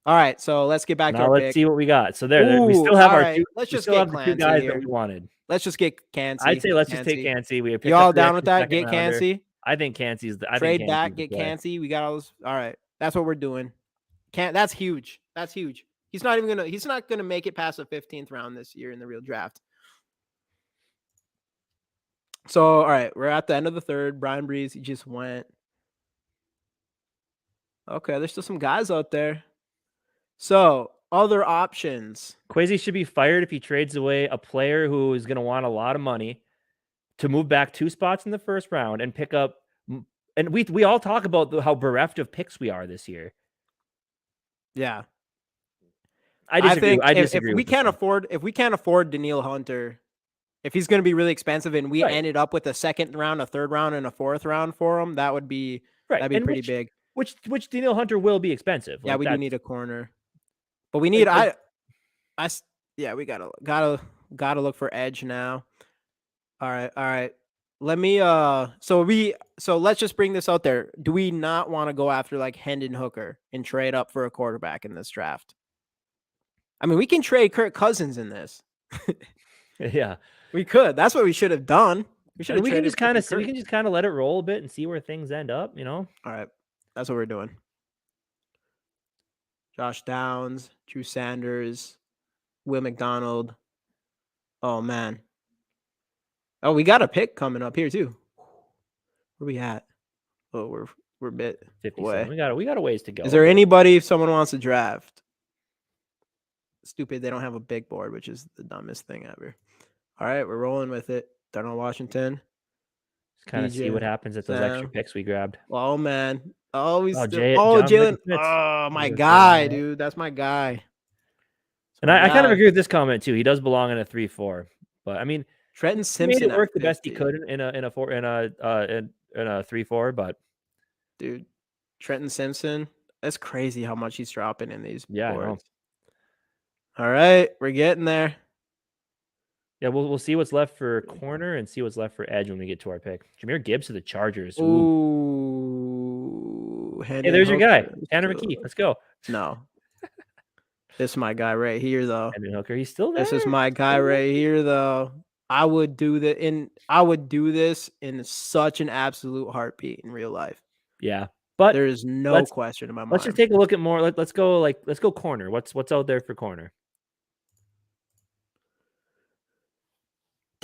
All right, so let's get back to our let's pick. See what we got. So we still have our two. Let's just get the two guys that we wanted. Let's just get Cansey. I'd say let's just take Cansey. You all down with that? Get Cansey. I think Cansey's the trade back. Get Cansey. We got all this. All right, that's what we're doing. That's huge. That's huge. He's not gonna make it past the 15th round this year in the real draft. So all right, we're at the end of the third. Brian Breeze, he just went. Okay, there's still some guys out there. So other options. Kwesi should be fired if he trades away a player who is going to want a lot of money to move back 2 spots in the first round and pick up. And we all talk about how bereft of picks we are this year. Yeah, I disagree. If we can't afford Danielle Hunter, if he's going to be really expensive, and we ended up with a second round, a third round, and a fourth round for him, that'd be pretty big. Which Danielle Hunter will be expensive. Yeah, we do need a corner. But we need we gotta look for edge now. All right. Let me so let's just bring this out there. Do we not want to go after like Hendon Hooker and trade up for a quarterback in this draft? I mean, we can trade Kirk Cousins in this. Yeah, we could. That's what we should have done. We can just kind of let it roll a bit and see where things end up. All right, that's what we're doing. Josh Downs, Drew Sanders, Will McDonald. Oh, man. Oh, we got a pick coming up here, too. Where we at? Oh, we're a bit 50 away. We got a ways to go. Is there anybody if someone wants to draft? Stupid, they don't have a big board, which is the dumbest thing ever. All right, we're rolling with it. Darnell Washington. Just kind of see what happens at those extra picks we grabbed. Oh, man. Jalen. Oh, my guy, dude. That's my guy. And I kind of agree with this comment too. He does belong in a 3-4, but I mean, Trenton Simpson made it work the best he could in a 3-4. But dude, Trenton Simpson, that's crazy how much he's dropping in these boards. All right, we're getting there. Yeah, we'll see what's left for corner and see what's left for edge when we get to our pick. Jahmyr Gibbs to the Chargers. Ooh. Hey, there's your guy, Tanner McKee. Let's go. No. This is my guy right here, though. Hendon Hooker, he's still there. This is my guy right here, though. I would do this in such an absolute heartbeat in real life. Yeah, but there is no question in my mind. Let's just take a look at more. Let's go corner. What's out there for corner?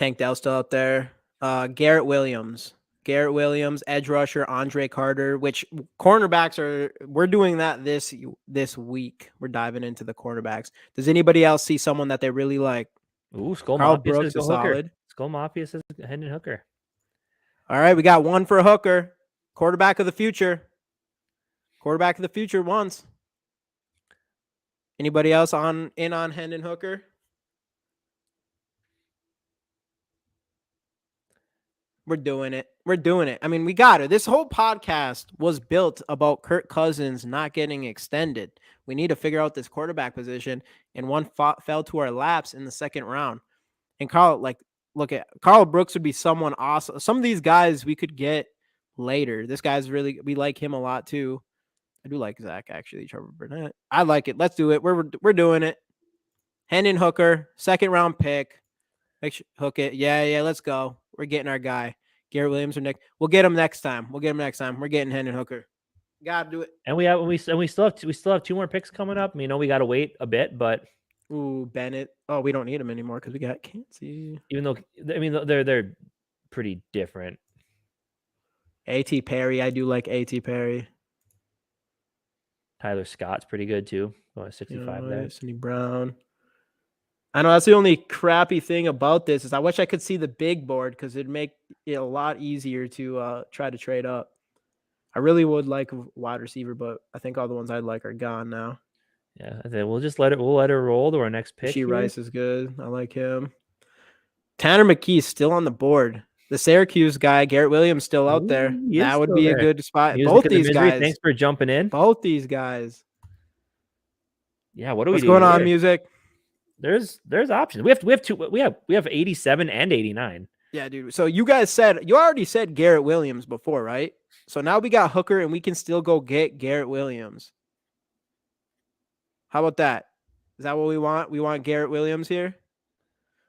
Tank Dell still out there. Garrett Williams, edge rusher, Andre Carter. Which cornerbacks are? We're doing that this week. We're diving into the cornerbacks. Does anybody else see someone that they really like? Ooh, Skull Carl Mafia Brooks says go is Hooker. solid. Skull Mafia says Hendon Hooker. All right, we got one for a Hooker. Quarterback of the future. Quarterback of the future once. Anybody else on Hendon Hooker? We're doing it. We're doing it. I mean, we got it. This whole podcast was built about Kirk Cousins not getting extended. We need to figure out this quarterback position, and one fell to our laps in the second round. And Carl, look at Carl Brooks would be someone awesome. Some of these guys we could get later. This guy's we like him a lot too. I do like Zach, actually, Trevor Burnett. I like it. Let's do it. We're doing it. Hendon Hooker, second round pick. Make sure hook it. Yeah, let's go. We're getting our guy. Garrett Williams or Nick. We'll get him next time. We're getting Hendon Hooker. Gotta do it. And we still have 2 more picks coming up. We know we gotta wait a bit, but Bennett. Oh, we don't need him anymore because we got Kansas. Even though they're pretty different. A.T. Perry. I do like A.T. Perry. Tyler Scott's pretty good too. Going 65 there. Sidney Brown. I know that's the only crappy thing about this is I wish I could see the big board because it'd make it a lot easier to try to trade up. I really would like a wide receiver, but I think all the ones I'd like are gone now. Yeah, I think we'll let it roll to our next pick. Rice is good. I like him. Tanner McKee's still on the board. The Syracuse guy, Garrett Williams, still out there. That would be a good spot. Both these guys. Thanks for jumping in. Both these guys. Yeah, what do What's going on, music? There's options. We have 87 and 89. Yeah, dude. So you already said Garrett Williams before, right? So now we got Hooker and we can still go get Garrett Williams. How about that? Is that what we want? We want Garrett Williams here?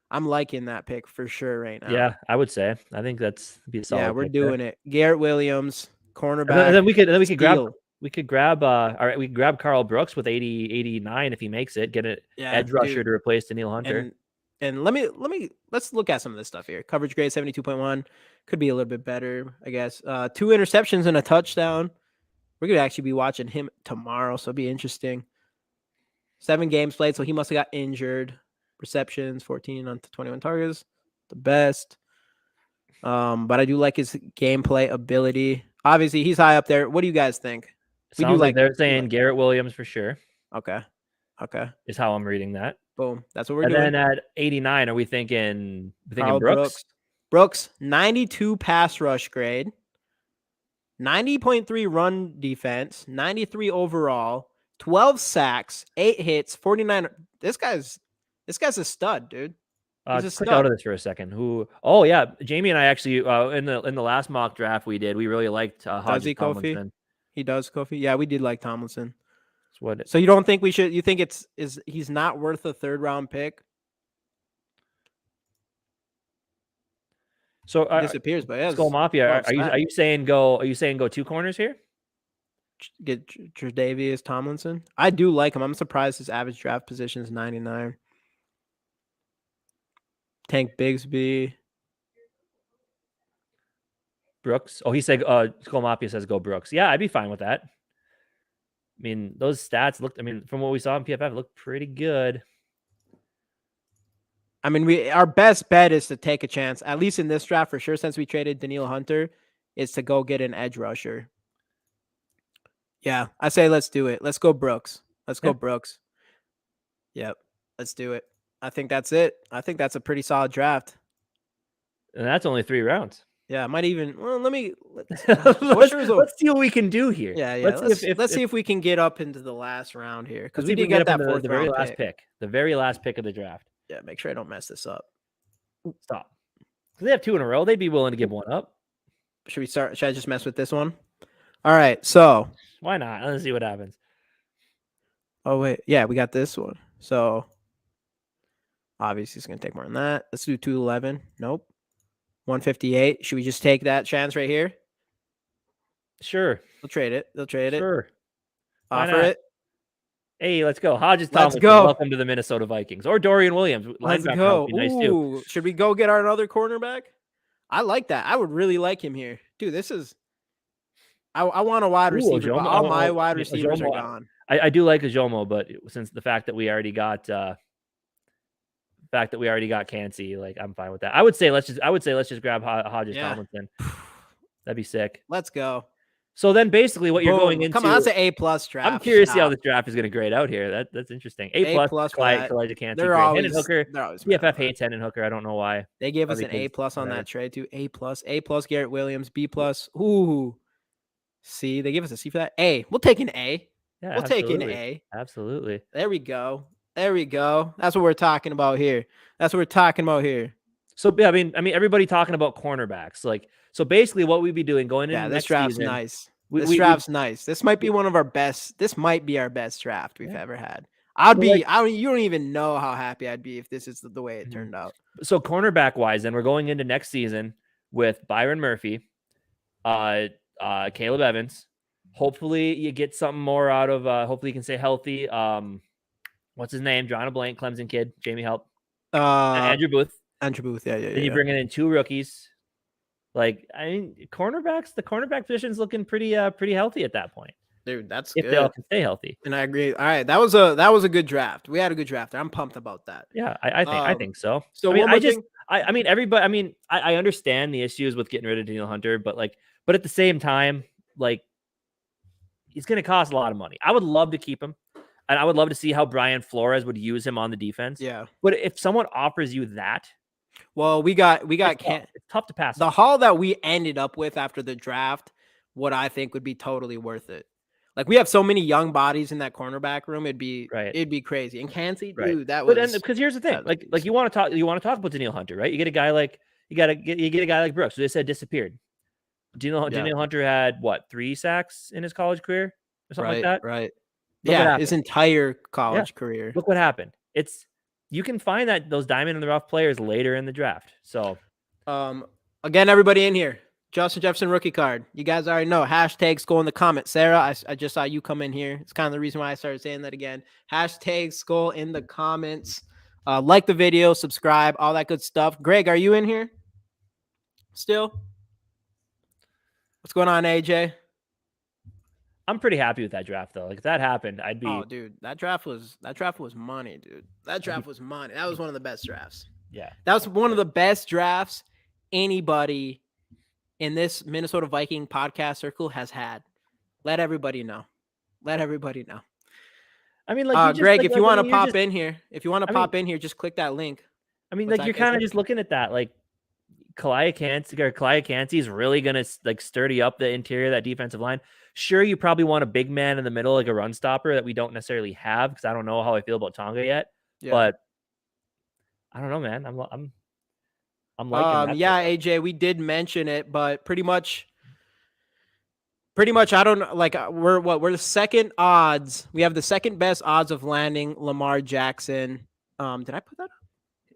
I'm liking that pick for sure right now. Yeah, I would say. I think that's be a solid. Yeah, we're doing it. Garrett Williams, cornerback. And then we could grab Carl Brooks with 89 if he makes it. Get an edge rusher to replace Daniil Hunter. And let's look at some of this stuff here. Coverage grade 72.1 could be a little bit better, I guess. 2 interceptions and a touchdown. We're gonna actually be watching him tomorrow, so it'll be interesting. 7 games played, so he must have got injured. Receptions 14 on 21 targets, the best. But I do like his gameplay ability. Obviously, he's high up there. What do you guys think? Sounds like they're saying Garrett Williams for sure. Okay. Is how I'm reading that. Boom. That's what we're doing. And then at 89, are we thinking Brooks? Brooks, 92 pass rush grade, 90.3 run defense, 93 overall, 12 sacks, 8 hits, 49. This guy's a stud, dude. He's a click out of this for a second. Oh yeah, Jamie and I actually in the last mock draft we did, we really liked Hodges Tomlinson. He does Kofi. Yeah, we did like Tomlinson. So you don't think we should? You think he's not worth a 3rd round pick? So disappears, but yeah. Skull Mafia. Are you saying go 2 corners here? Get Tre'Davious Tomlinson. I do like him. I'm surprised his average draft position is 99. Tank Bigsby. Brooks. Oh, he said Skull Mafia says go Brooks. Yeah, I'd be fine with that. I mean, those stats from what we saw in PFF, looked pretty good. I mean, our best bet is to take a chance, at least in this draft for sure, since we traded Daniil Hunter, is to go get an edge rusher. Yeah, I say let's do it. Let's go Brooks. Go Brooks. Yep, let's do it. I think that's it. I think that's a pretty solid draft. And that's only 3 rounds. Yeah, might even. Well, let's see what we can do here. Yeah. Let's see if we can get up into the last round here because we did get that the very last pick. The very last pick of the draft. Yeah, make sure I don't mess this up. Stop. Because they have 2 in a row. They'd be willing to give one up. Should we start? Should I just mess with this one? All right. So why not? Let's see what happens. Oh wait, yeah, we got this one. So obviously it's gonna take more than that. Let's do 211. Nope. 158. Should we just take that chance right here? Sure. They'll trade it. Sure. Offer it. Hey, let's go. Hodges Let's Tomlinson, go. welcome to the Minnesota Vikings. Or Dorian Williams, Let's linebacker would go. be nice too. Ooh, should we go get our other cornerback? I like that. I would really like him here. Dude, this is I want a wide receiver, but all my wide receivers are gone. I do like Ajomo, but since the fact that we already got Cansey, like I'm fine with that. I would say let's just grab Hodges Tomlinson. That'd be sick. Let's go. So then basically what you're going into. Come on, that's an A+ draft. I'm curious to see how this draft is going to grade out here. That's interesting. A+, Kalijah Cansey. They're always Hendon Hooker. PFF hates Hendon Hooker. I don't know why. They gave us an A+ on that trade too. A+, Garrett Williams, B+. Ooh. C. They give us a C for that. A. We'll take an A. Yeah, we'll take an A. Absolutely. There we go. That's what we're talking about here. So yeah, I mean, everybody talking about cornerbacks. Like, so basically, what we'd be doing going into this next draft's season, nice. This draft's nice. This might be one of our best. This might be our best draft we've ever had. You don't even know how happy I'd be if this is the way it turned out. So cornerback wise, then we're going into next season with Byron Murphy, Caleb Evans. Hopefully you get something more out of. Hopefully you can stay healthy. What's his name? Drawing a blank. Clemson kid. Jamie help. Andrew Booth. Yeah. Then you bring in 2 rookies. Like, I mean, the cornerback position's looking pretty healthy at that point. Dude, that's if good. They all can stay healthy. And I agree. All right, that was a good draft. We had a good draft. I'm pumped about that. Yeah, I think so. So I understand the issues with getting rid of Danielle Hunter, but at the same time, like, he's going to cost a lot of money. I would love to keep him, and I would love to see how Brian Flores would use him on the defense. Yeah, but if someone offers you that. Well, it's tough to pass. The haul that we ended up with after the draft, what I think would be totally worth it. Like, we have so many young bodies in that cornerback room, it'd be crazy. And Cansey, dude, that was. Because here's the thing, like you want to talk about Danielle Hunter, right? You get a guy like you get a guy like Brooks, who they said disappeared. Danielle Hunter had what, 3 sacks in his college career or something like that, right? Yeah, his entire college career. Look what happened. You can find those diamond in the rough players later in the draft. So, again, everybody in here, Justin Jefferson rookie card. You guys already know. Hashtags go in the comments. Sarah, I just saw you come in here. It's kind of the reason why I started saying that again. Hashtags go in the comments. Like the video, subscribe, all that good stuff. Greg, are you in here still? What's going on, AJ? I'm pretty happy with that draft, though. Like, if that happened, I'd be. Oh, dude, that draft was money, dude. That draft was money. That was one of the best drafts. Yeah, that was one of the best drafts anybody in this Minnesota Viking podcast circle has had. Let everybody know. I mean, like, Greg, if you want to pop in here, just click that link. I mean, like, you're kind of just looking at that, like, Kalijah Cansey is really gonna like sturdy up the interior of that defensive line. Sure, you probably want a big man in the middle, like a run stopper that we don't necessarily have, because I don't know how I feel about Tonga yet. Yeah. But I don't know, man. I'm liking that. Yeah, AJ, we did mention it, but pretty much I don't like we're the second odds. We have the second best odds of landing Lamar Jackson. Did I put that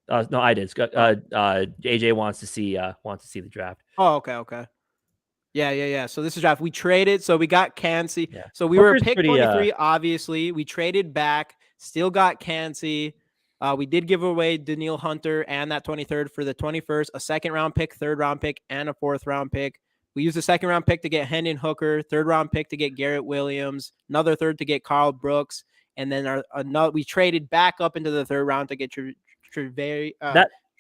up? No, I did. AJ wants to see the draft. Oh, okay. Yeah. So this is draft. We traded, so we got Cansey. Yeah. So we were pick 23, obviously. We traded back, still got Cansey. We did give away Danielle Hunter and that 23rd for the 21st, a 2nd-round pick, 3rd-round pick, and a 4th-round pick. We used a 2nd-round pick to get Hendon Hooker, 3rd-round pick to get Garrett Williams, another 3rd to get Carl Brooks, and then we traded back up into the 3rd round to get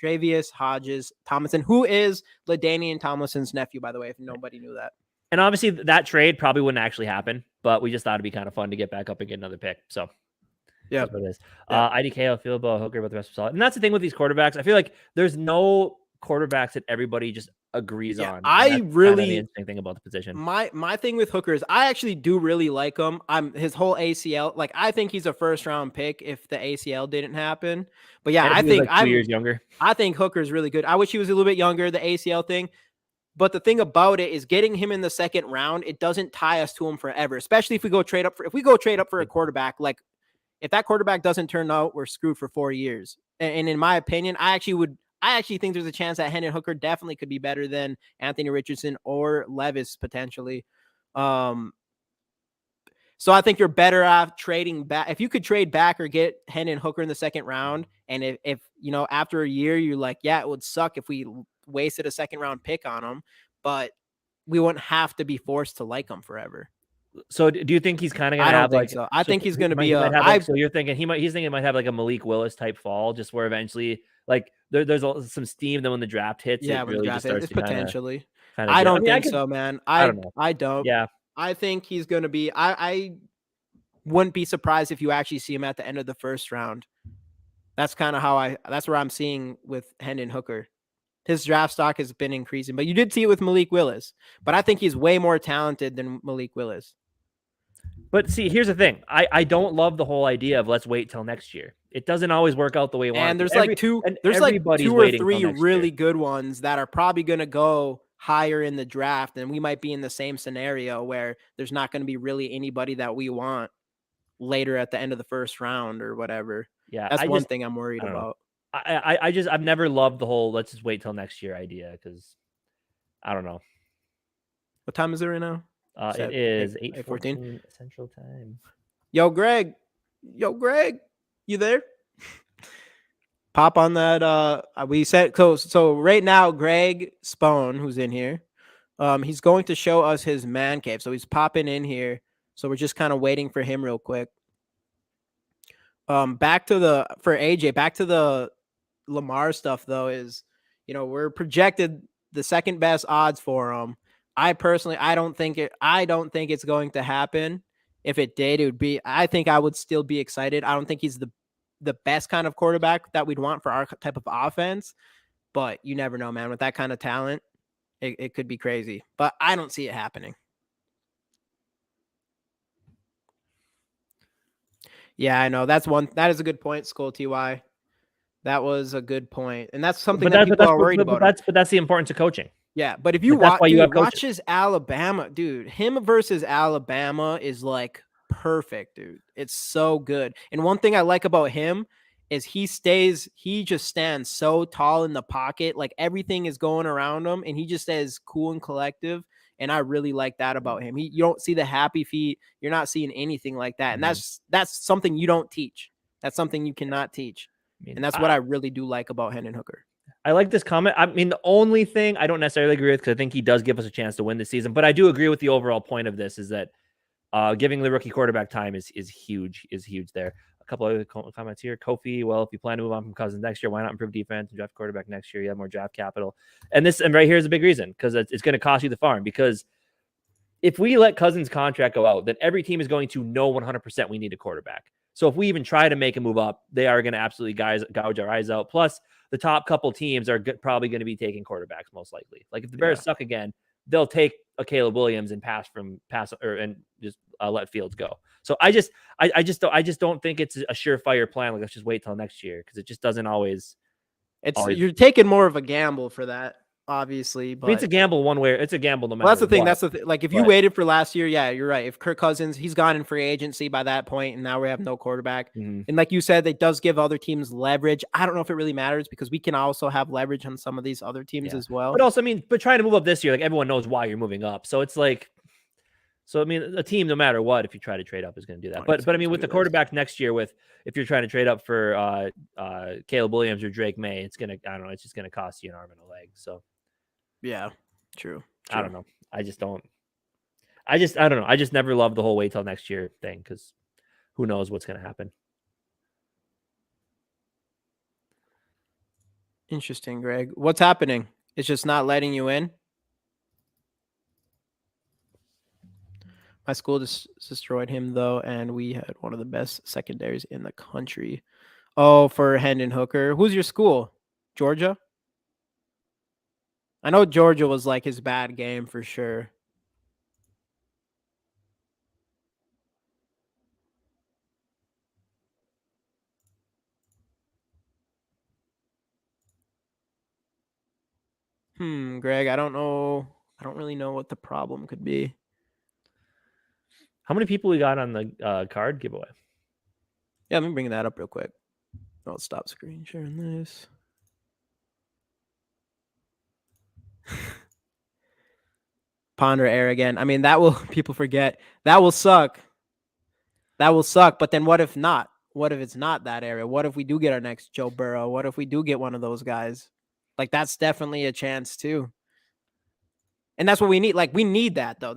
Travius Hodges Tomlinson, who is LaDainian Tomlinson's nephew, by the way, if nobody knew that. And obviously that trade probably wouldn't actually happen, but we just thought it'd be kind of fun to get back up and get another pick. So yeah, that's what it is. IDK, I feel about Hooker, but the rest was solid. And that's the thing with these quarterbacks. I feel like there's no quarterbacks that everybody just agrees on. I really the interesting thing about the position. My thing with Hooker is I actually do really like him. His whole ACL, like, I think he's a 1st-round pick if the ACL didn't happen. But yeah, I think like 2 years younger. I think Hooker's really good. I wish he was a little bit younger, the ACL thing. But the thing about it is getting him in the 2nd round, it doesn't tie us to him forever, especially if we go trade up for a quarterback. Like, if that quarterback doesn't turn out, we're screwed for 4 years. And in my opinion, I actually think there's a chance that Hendon Hooker definitely could be better than Anthony Richardson or Levis potentially. So I think you're better off trading back. If you could trade back or get Hendon Hooker in the second round, and if after a year you're like, yeah, it would suck if we wasted a second round pick on him, but we wouldn't have to be forced to like him forever. So do you think he's kind of going I to don't have think so. I think he's going to be he might have like, so you're thinking he's thinking it might have like a Malik Willis type fall, just where eventually like there's some steam. Then when the draft hits, yeah, it when the really draft just starts is to potentially. kind I of. don't think so, man. I don't know. I don't. Yeah, I think he's going to be. I wouldn't be surprised if you actually see him at the end of the first round. That's kind of that's where I'm seeing with Hendon Hooker. His draft stock has been increasing, but you did see it with Malik Willis. But I think he's way more talented than Malik Willis. But see, here's the thing. I don't love the whole idea of let's wait till next year. It doesn't always work out the way you want. And there's like two or three really good ones that are probably going to go higher in the draft, and we might be in the same scenario where there's not going to be really anybody that we want later at the end of the first round or whatever. Yeah, that's one thing I'm worried about. I've never loved the whole let's just wait till next year idea because I don't know. What time is it right now? It is 8:14 Central Time. Yo, Greg, you there? Pop on that. We said so right now, Greg Spohn, who's in here, he's going to show us his man cave. So he's popping in here. So we're just kind of waiting for him real quick. Back to the Lamar stuff though is, we're projected the second best odds for him. I personally, I don't think it's going to happen. If it did, it would be, I think I would still be excited. I don't think he's the best kind of quarterback that we'd want for our type of offense, but you never know, man. With that kind of talent, it could be crazy, but I don't see it happening. Yeah, I know. That is a good point, Skull TY. That was a good point. And that's something that people are worried about. But that's the importance of coaching. Yeah, but if you watch his Alabama, dude, him versus Alabama is like perfect, dude. It's so good. And one thing I like about him is he just stands so tall in the pocket. Like everything is going around him and he just stays cool and collective. And I really like that about him. You don't see the happy feet. You're not seeing anything like that. And that's something you don't teach. That's something you cannot teach. And that's what I really do like about Hendon Hooker. I like this comment. I mean, the only thing I don't necessarily agree with, because I think he does give us a chance to win this season, but I do agree with the overall point of this is that giving the rookie quarterback time is huge there. A couple other comments here. Kofi, well, if you plan to move on from Cousins next year, why not improve defense and draft quarterback next year? You have more draft capital. And right here is a big reason, because it's going to cost you the farm. Because if we let Cousins' contract go out, then every team is going to know 100% we need a quarterback. So if we even try to make a move up, they are going to absolutely gouge our eyes out. Plus, the top couple teams are probably going to be taking quarterbacks most likely. Like if the Bears suck again, they'll take a Caleb Williams and and just let Fields go. So I just don't think it's a surefire plan. Like let's just wait till next year, because it just doesn't always. You're taking more of a gamble for that, obviously. But I mean, it's a gamble one way. It's a gamble no matter. Well, that's the thing. That's the thing. Like if you waited for last year, yeah, you're right. If Kirk Cousins, he's gone in free agency by that point, and now we have no quarterback. And like you said, it does give other teams leverage. I don't know if it really matters, because we can also have leverage on some of these other teams as well. But also, I mean, trying to move up this year, like everyone knows why you're moving up. So it's like, I mean, a team, no matter what, if you try to trade up, is going to do that. But I mean, with the quarterback next year, if you're trying to trade up for Caleb Williams or Drake May, it's just going to cost you an arm and a leg. So. Yeah, true. I don't know. I don't know. I just never loved the whole wait till next year thing, because who knows what's going to happen. Interesting, Greg. What's happening? It's just not letting you in? My school just destroyed him, though, and we had one of the best secondaries in the country. Oh, for Hendon Hooker. Who's your school? Georgia? I know Georgia was like his bad game for sure. Greg, I don't know. I don't really know what the problem could be. How many people we got on the card giveaway? Yeah, let me bring that up real quick. I'll stop screen sharing this. Ponder air again. I mean, people forget. That will suck. That will suck. But then what if not? What if it's not that area? What if we do get our next Joe Burrow? What if we do get one of those guys? Like that's definitely a chance too. And that's what we need. Like we need that though.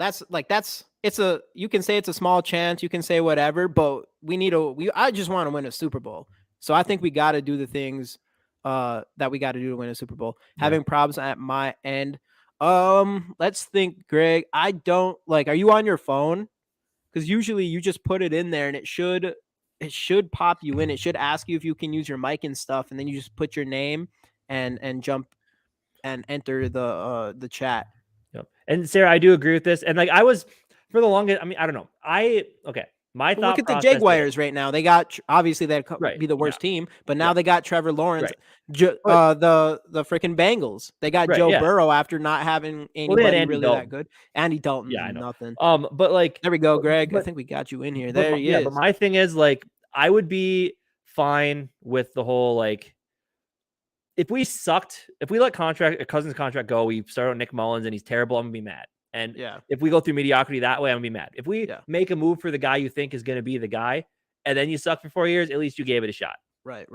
You can say it's a small chance, you can say whatever, but I just want to win a Super Bowl. So I think we got to do the things that we got to do to win a Super Bowl. Yeah. Having problems at my end. Let's think, Greg. I don't like, are you on your phone? Because usually you just put it in there and it should pop you in. It should ask you if you can use your mic and stuff, and then you just put your name and jump and enter the chat. Yep. And Sarah, I do agree with this. And like I was for the longest, I mean, I don't know. My thought. Look at the Jaguars right now. They got obviously they'd be the worst team, but now they got Trevor Lawrence. The freaking Bengals. They got Joe Burrow after not having anybody really that good. Andy Dalton, nothing. But like there we go, Greg. I think we got you in here. There he is. But my thing is like I would be fine with the whole like if we let Cousins contract go, we start on Nick Mullins and he's terrible, I'm gonna be mad. And if we go through mediocrity that way, I'm gonna be mad. If we make a move for the guy you think is gonna be the guy, and then you suck for 4 years, at least you gave it a shot. Right.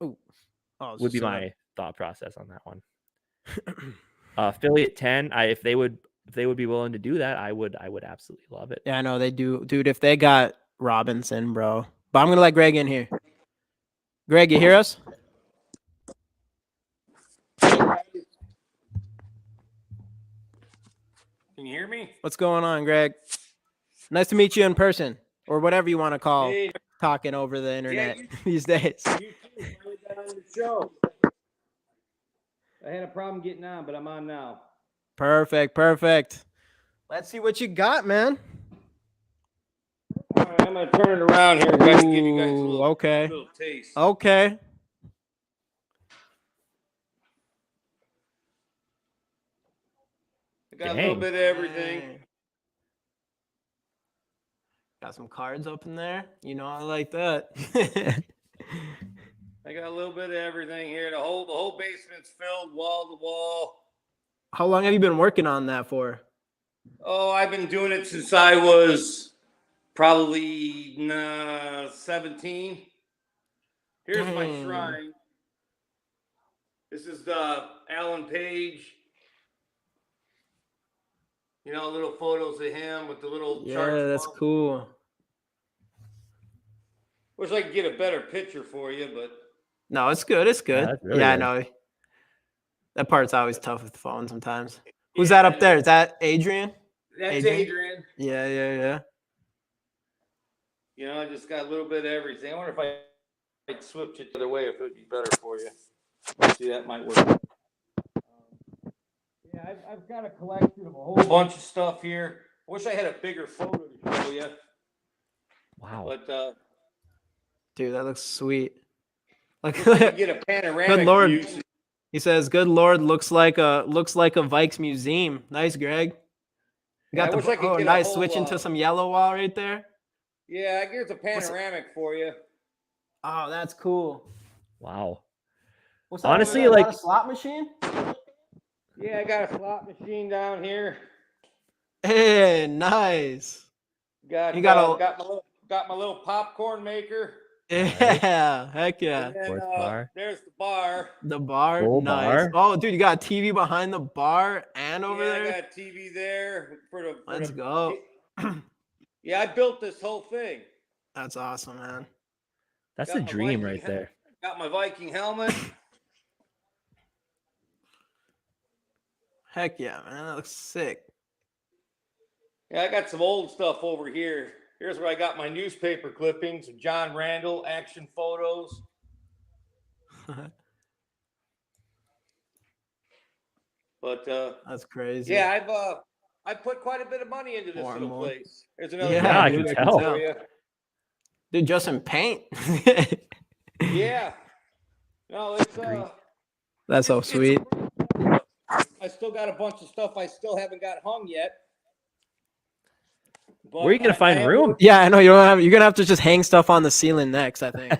Ooh. Would be my thought process on that one. Philly at 10. If they would be willing to do that, I would absolutely love it. Yeah, I know they do, dude. If they got Robinson, bro. But I'm gonna let Greg in here. Greg, you hear us? Can you hear me? What's going on, Greg? Nice to meet you in person, or whatever you want to call talking over the internet these days. You too. Finally got on the show. I had a problem getting on, but I'm on now. Perfect. Let's see what you got, man. All right, I'm gonna turn it around here, guys. Give you guys a little taste. Okay. Got a little bit of everything. Got some cards up in there. You know, I like that. I got a little bit of everything here. The whole basement's filled wall to wall. How long have you been working on that for? Oh, I've been doing it since I was probably 17. Here's my shrine. This is the Alan Page. You know, little photos of him with the little chart. Yeah, that's cool. Wish I could get a better picture for you, but no, it's good. It's good. Really I know. That part's always tough with the phone sometimes. Who's that up there? Is that Adrian? That's Adrian. Yeah. You know, I just got a little bit of everything. I wonder if I'd switch it the other way if it would be better for you. See, that might work. Yeah, I've got a collection of a whole bunch of stuff here. I wish I had a bigger photo to show you. Wow. But dude, that looks sweet. Like get a panoramic. Good Lord. View. He says, "Good Lord, looks like a Vikes museum." Nice, Greg. You got the nice whole, switching to some yellow wall right there. Yeah, here's a panoramic for you. Oh, that's cool. Wow. Honestly, like a slot machine. Yeah, I got a slot machine down here. Hey, nice. Got my little popcorn maker. Yeah, heck yeah. Then, there's the bar. The bar, nice. Oh, dude, you got a TV behind the bar and over there. I got a TV there Let's go. Yeah, I built this whole thing. That's awesome, man. That's a dream right there. Got my Viking helmet. Heck yeah, man. That looks sick. Yeah, I got some old stuff over here. Here's where I got my newspaper clippings of John Randall, action photos. But that's crazy. Yeah, I've put quite a bit of money into this little place. There's another I can tell. For you. Dude, just in paint. Yeah. No, it's that's so sweet. I still got a bunch of stuff I still haven't got hung yet. But where are you gonna find room? Yeah, I know you're gonna have to just hang stuff on the ceiling next, I think.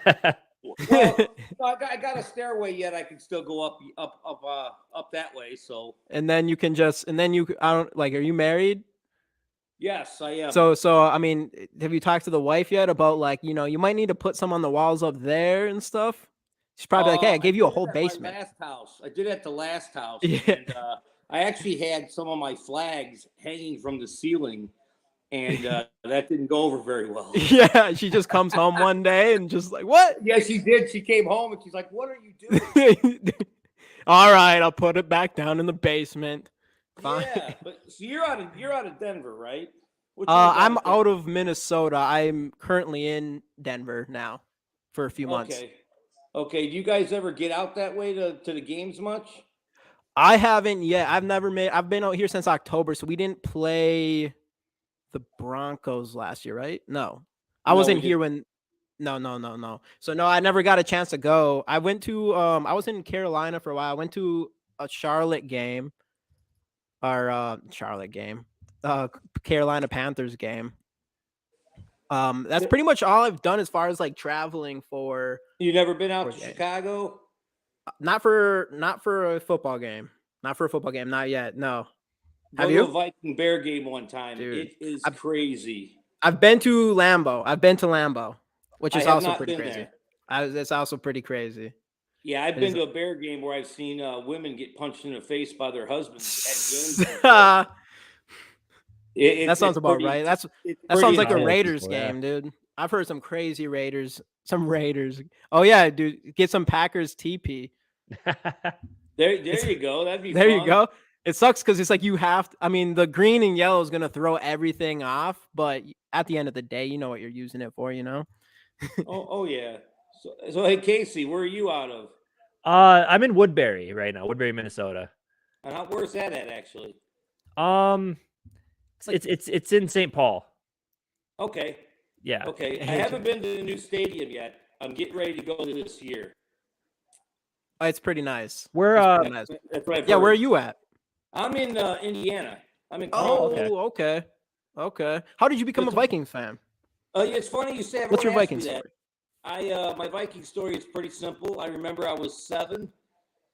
Well, I got a stairway yet. I can still go up that way. So. And then you can I don't like. Are you married? Yes, I am. So I mean, have you talked to the wife yet about like, you might need to put some on the walls up there and stuff? She's probably like, hey, I I gave you a did whole it at my basement. last house. I did it at the last house, Yeah. and I actually had some of my flags hanging from the ceiling, and that didn't go over very well. Yeah, she just comes home one day and just like, what? Yeah, she did. She came home and she's like, "What are you doing?" All right, I'll put it back down in the basement. Fine. Yeah, but so you're out of Denver, right? I'm out of Minnesota. I'm currently in Denver now for a few months. Okay. Okay. Do you guys ever get out that way to the games much? I haven't yet. I've been out here since October, so we didn't play the Broncos last year, right? No. I wasn't here when No. So no, I never got a chance to go. I went to I was in Carolina for a while. I went to a Charlotte game. Carolina Panthers game. That's pretty much all I've done as far as like traveling for. You never been out to Chicago? Not for a football game. Not for a football game. Not yet. No. Have you? Go to a Viking Bear game one time. Dude, it is crazy. I've been to Lambeau, which is also pretty crazy. It's also pretty crazy. Yeah, I've been to a Bear game where I've seen women get punched in the face by their husbands at games. That sounds about right. That sounds like a Raiders game, dude. I've heard some crazy Raiders. Oh yeah, dude, get some Packers TP. There you go. That'd be there fun. You go. It sucks because it's like you have to, I mean, the green and yellow is gonna throw everything off, but at the end of the day, you know what you're using it for, oh yeah. So hey Casey, where are you out of? I'm in Woodbury right now, Woodbury, Minnesota. And where's that at actually? It's in St. Paul. Okay. Yeah. Okay. I haven't been to the new stadium yet. I'm getting ready to go this year. Oh, it's pretty nice. Where That's right. Yeah, where are you at? I'm in Indiana. I'm in okay. How did you become a Vikings fan? It's funny you say. What's your Vikings story? My Viking story is pretty simple. I remember I was 7,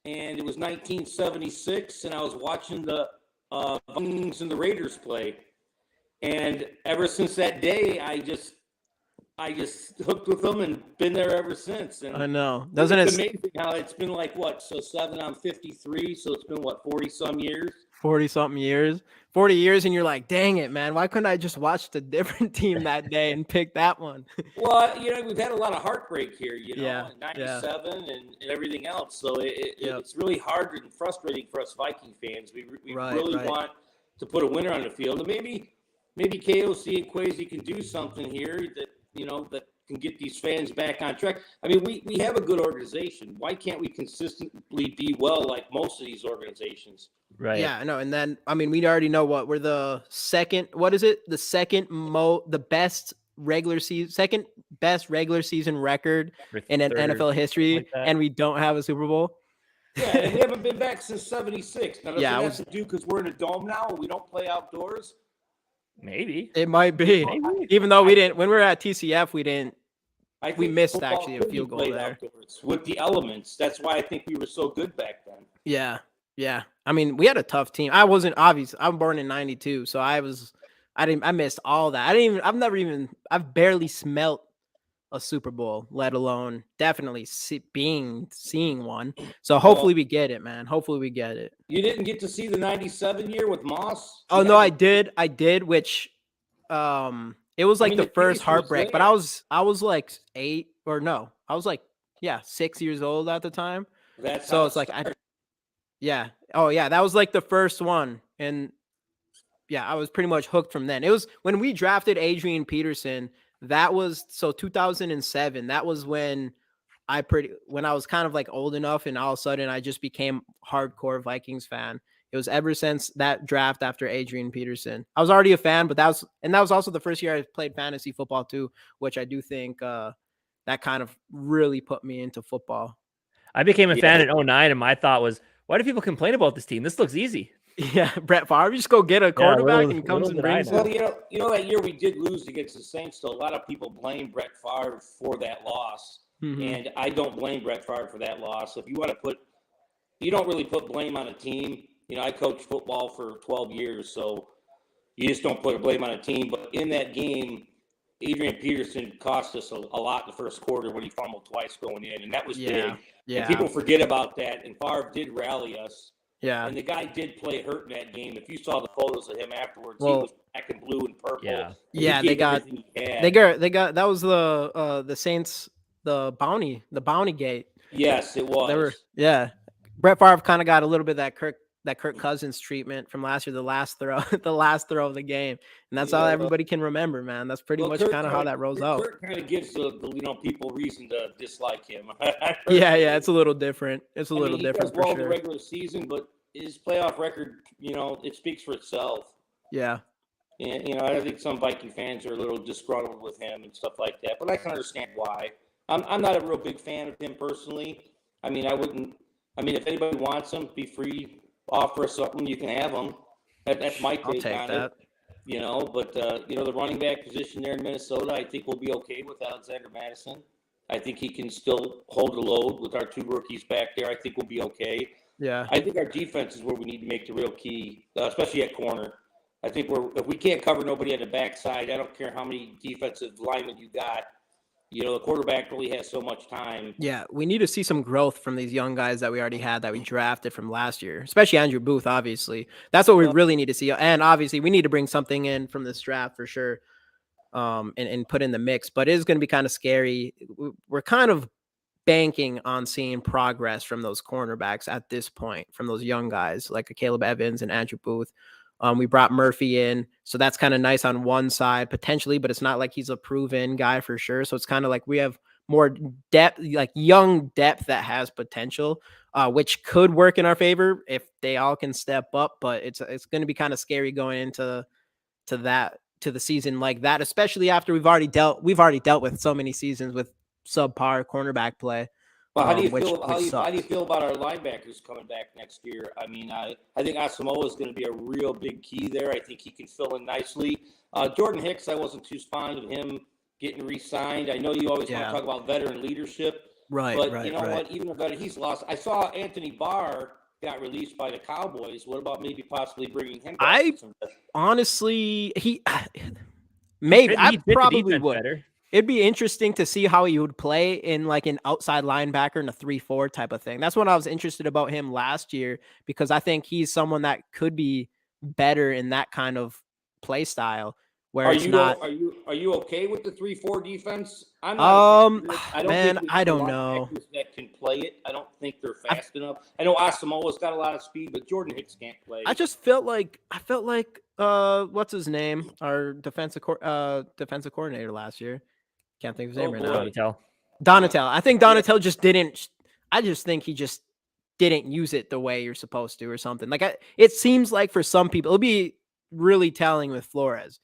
and it was 1976, and I was watching the Vikings and the Raiders play, and ever since that day, I just hooked with them and been there ever since. And I know, it's amazing how it's been like what? So 7, I'm 53, so it's been what 40-some years. 40-something years. 40 years, and you're like, dang it, man! Why couldn't I just watch a different team that day and pick that one? Well, we've had a lot of heartbreak here, yeah, 97 and everything else. So it's really hard and frustrating for us Viking fans. We really want to put a winner on the field, and maybe KOC and Kwesi can do something here that that can get these fans back on track. I mean, we have a good organization. Why can't we consistently be well like most of these organizations? Right. Yeah, I know. And then, I mean, we already know we're the second, the best regular season, second best regular season record in an NFL history, like and we don't have a Super Bowl. Yeah, and we haven't been back since 76. Now, does that have to do because we're in a dome now and we don't play outdoors? Maybe. It might be. Maybe. Even though we didn't, when we were at TCF, we didn't. We missed actually a field goal there. With the elements. That's why I think we were so good back then. Yeah. I mean, we had a tough team. I'm born in 92, so I missed all that. I've barely smelt a Super Bowl, let alone definitely seeing one. So hopefully we get it, man. Hopefully we get it. You didn't get to see the 97 year with Moss? Oh, no, I did, which it was like the first heartbreak, but I was like 8 or no. I was like 6 years old at the time. So it's like yeah. Oh yeah, that was like the first one. And yeah, I was pretty much hooked from then. It was when we drafted Adrian Peterson. That was 2007. That was when I was kind of like old enough, and all of a sudden I just became hardcore Vikings fan. It was ever since that draft after Adrian Peterson. I was already a fan, but that was also the first year I played fantasy football too, which I do think that kind of really put me into football. I became a fan in 2009, and my thought was, why do people complain about this team? This looks easy. Yeah, Brett Favre, just go get a quarterback and he comes and brings it. Well, that year we did lose against the Saints, so a lot of people blame Brett Favre for that loss. Mm-hmm. And I don't blame Brett Favre for that loss. If you want to you don't really put blame on a team. I coached football for 12 years, so you just don't put a blame on a team. But in that game, Adrian Peterson cost us a lot in the first quarter when he fumbled twice going in, and that was big. Yeah. And people forget about that, and Favre did rally us. Yeah. And the guy did play hurt in that game. If you saw the photos of him afterwards, he was black and blue and purple. Yeah, they got that was the Saints, the bounty gate. Yes, it was. Brett Favre kind of got a little bit of that Kirk Cousins treatment from last year, the last throw of the game. And that's all everybody can remember, man. That's pretty much kind of how that rolls out. Kirk kind of gives the people reason to dislike him. It's a little different. It's a little different for sure. The regular season, but his playoff record, it speaks for itself. Yeah. And, I think some Viking fans are a little disgruntled with him and stuff like that, but I can understand why. I'm not a real big fan of him personally. If anybody wants him, be free, offer us something, you can have him. That's my take on it. But the running back position there in Minnesota, I think we'll be okay with Alexander Madison. I think he can still hold the load with our two rookies back there. I think we'll be okay. Yeah. I think our defense is where we need to make the real key, especially at corner. I think if we can't cover nobody at the backside, I don't care how many defensive linemen you got. The quarterback really has so much time. Yeah, we need to see some growth from these young guys that we already had that we drafted from last year, especially Andrew Booth, obviously. That's what we really need to see. And obviously, we need to bring something in from this draft for sure and put in the mix. But it is going to be kind of scary. We're kind of banking on seeing progress from those cornerbacks at this point, from those young guys like Caleb Evans and Andrew Booth. We brought Murphy in, so that's kind of nice on one side potentially, but it's not like he's a proven guy for sure. So it's kind of like we have more depth, like young depth that has potential, which could work in our favor if they all can step up. But it's going to be kind of scary going into the season like that, especially after we've already dealt with so many seasons with subpar cornerback play. Well, how do you feel about our linebackers coming back next year? I think Asamoah is going to be a real big key there. I think he can fill in nicely. Jordan Hicks, I wasn't too fond of him getting re-signed. I know you always want to talk about veteran leadership. Right, but right, what? Even a veteran, he's lost. I saw Anthony Barr got released by the Cowboys. What about maybe possibly bringing him back? Honestly, I probably would. Better. It'd be interesting to see how he would play in like an outside linebacker in a 3-4 type of thing. That's what I was interested about him last year, because I think he's someone that could be better in that kind of play style. Where are you okay with the 3-4 defense? I don't know. That can play it. I don't think they're fast enough. I know Asamoah's got a lot of speed, but Jordan Hicks can't play. I felt like what's his name? Our defensive coordinator last year. Can't think of his name right now. Donatel. I think Donatel just didn't. I just think he just didn't use it the way you're supposed to, or something. Like it seems like for some people, it'll be really telling with Flores.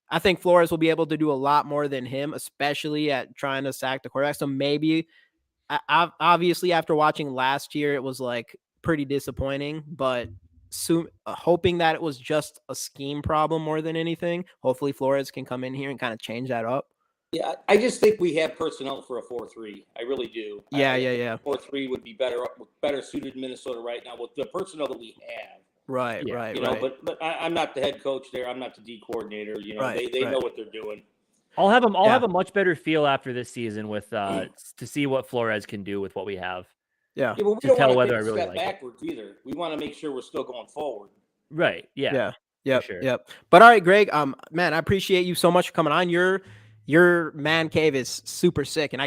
I think Flores will be able to do a lot more than him, especially at trying to sack the quarterback. So maybe, obviously, after watching last year, it was like pretty disappointing. But soon, hoping that it was just a scheme problem more than anything. Hopefully, Flores can come in here and kind of change that up. Yeah, I just think we have personnel for a 4-3. I really do. Yeah. 4-3 would be better suited in Minnesota right now with the personnel that we have. Right. But I'm not the head coach there. I'm not the D coordinator. They know what they're doing. I'll have a much better feel after this season with to see what Flores can do with what we have. Yeah. But we don't tell whether I really like backwards it. Either. We want to make sure we're still going forward. Right. Yeah. Yep. Sure. Yep. But all right, Greg. Man, I appreciate you so much for coming on. Your man cave is super sick, and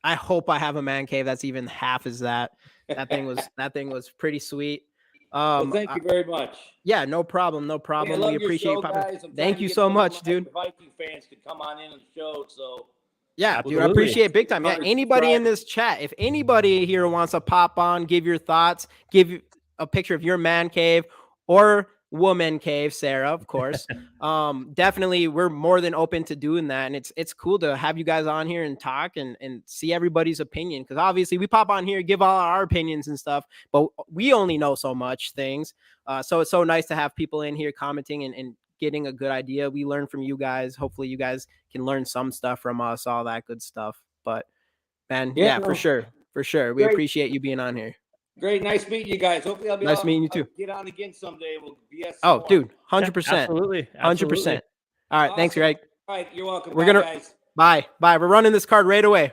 I hope I have a man cave that's even half as that. That thing was pretty sweet. Well, thank you very much. Yeah, no problem. Hey, we appreciate you popping. Thank you so much, dude. The Viking fans could come on in and show. So yeah, absolutely. Dude, I appreciate it big time. Yeah, anybody in this chat, if anybody here wants to pop on, give your thoughts, give you a picture of your man cave or woman cave, Sarah, of course. Definitely, we're more than open to doing that, and it's cool to have you guys on here and talk and see everybody's opinion, because obviously we pop on here, give all our opinions and stuff, but we only know so much things. So it's so nice to have people in here commenting and getting a good idea. We learn from you guys. Hopefully, you guys can learn some stuff from us, all that good stuff. But man, yeah, for sure, we appreciate you being on here. Great. Nice meeting you guys. Hopefully I'll be nice meeting you too. Get on again someday. We'll BS. Oh, dude, 100%. Absolutely. 100%. All right. Awesome. Thanks, Greg. All right. You're welcome. We're gonna guys. Bye. We're running this card right away.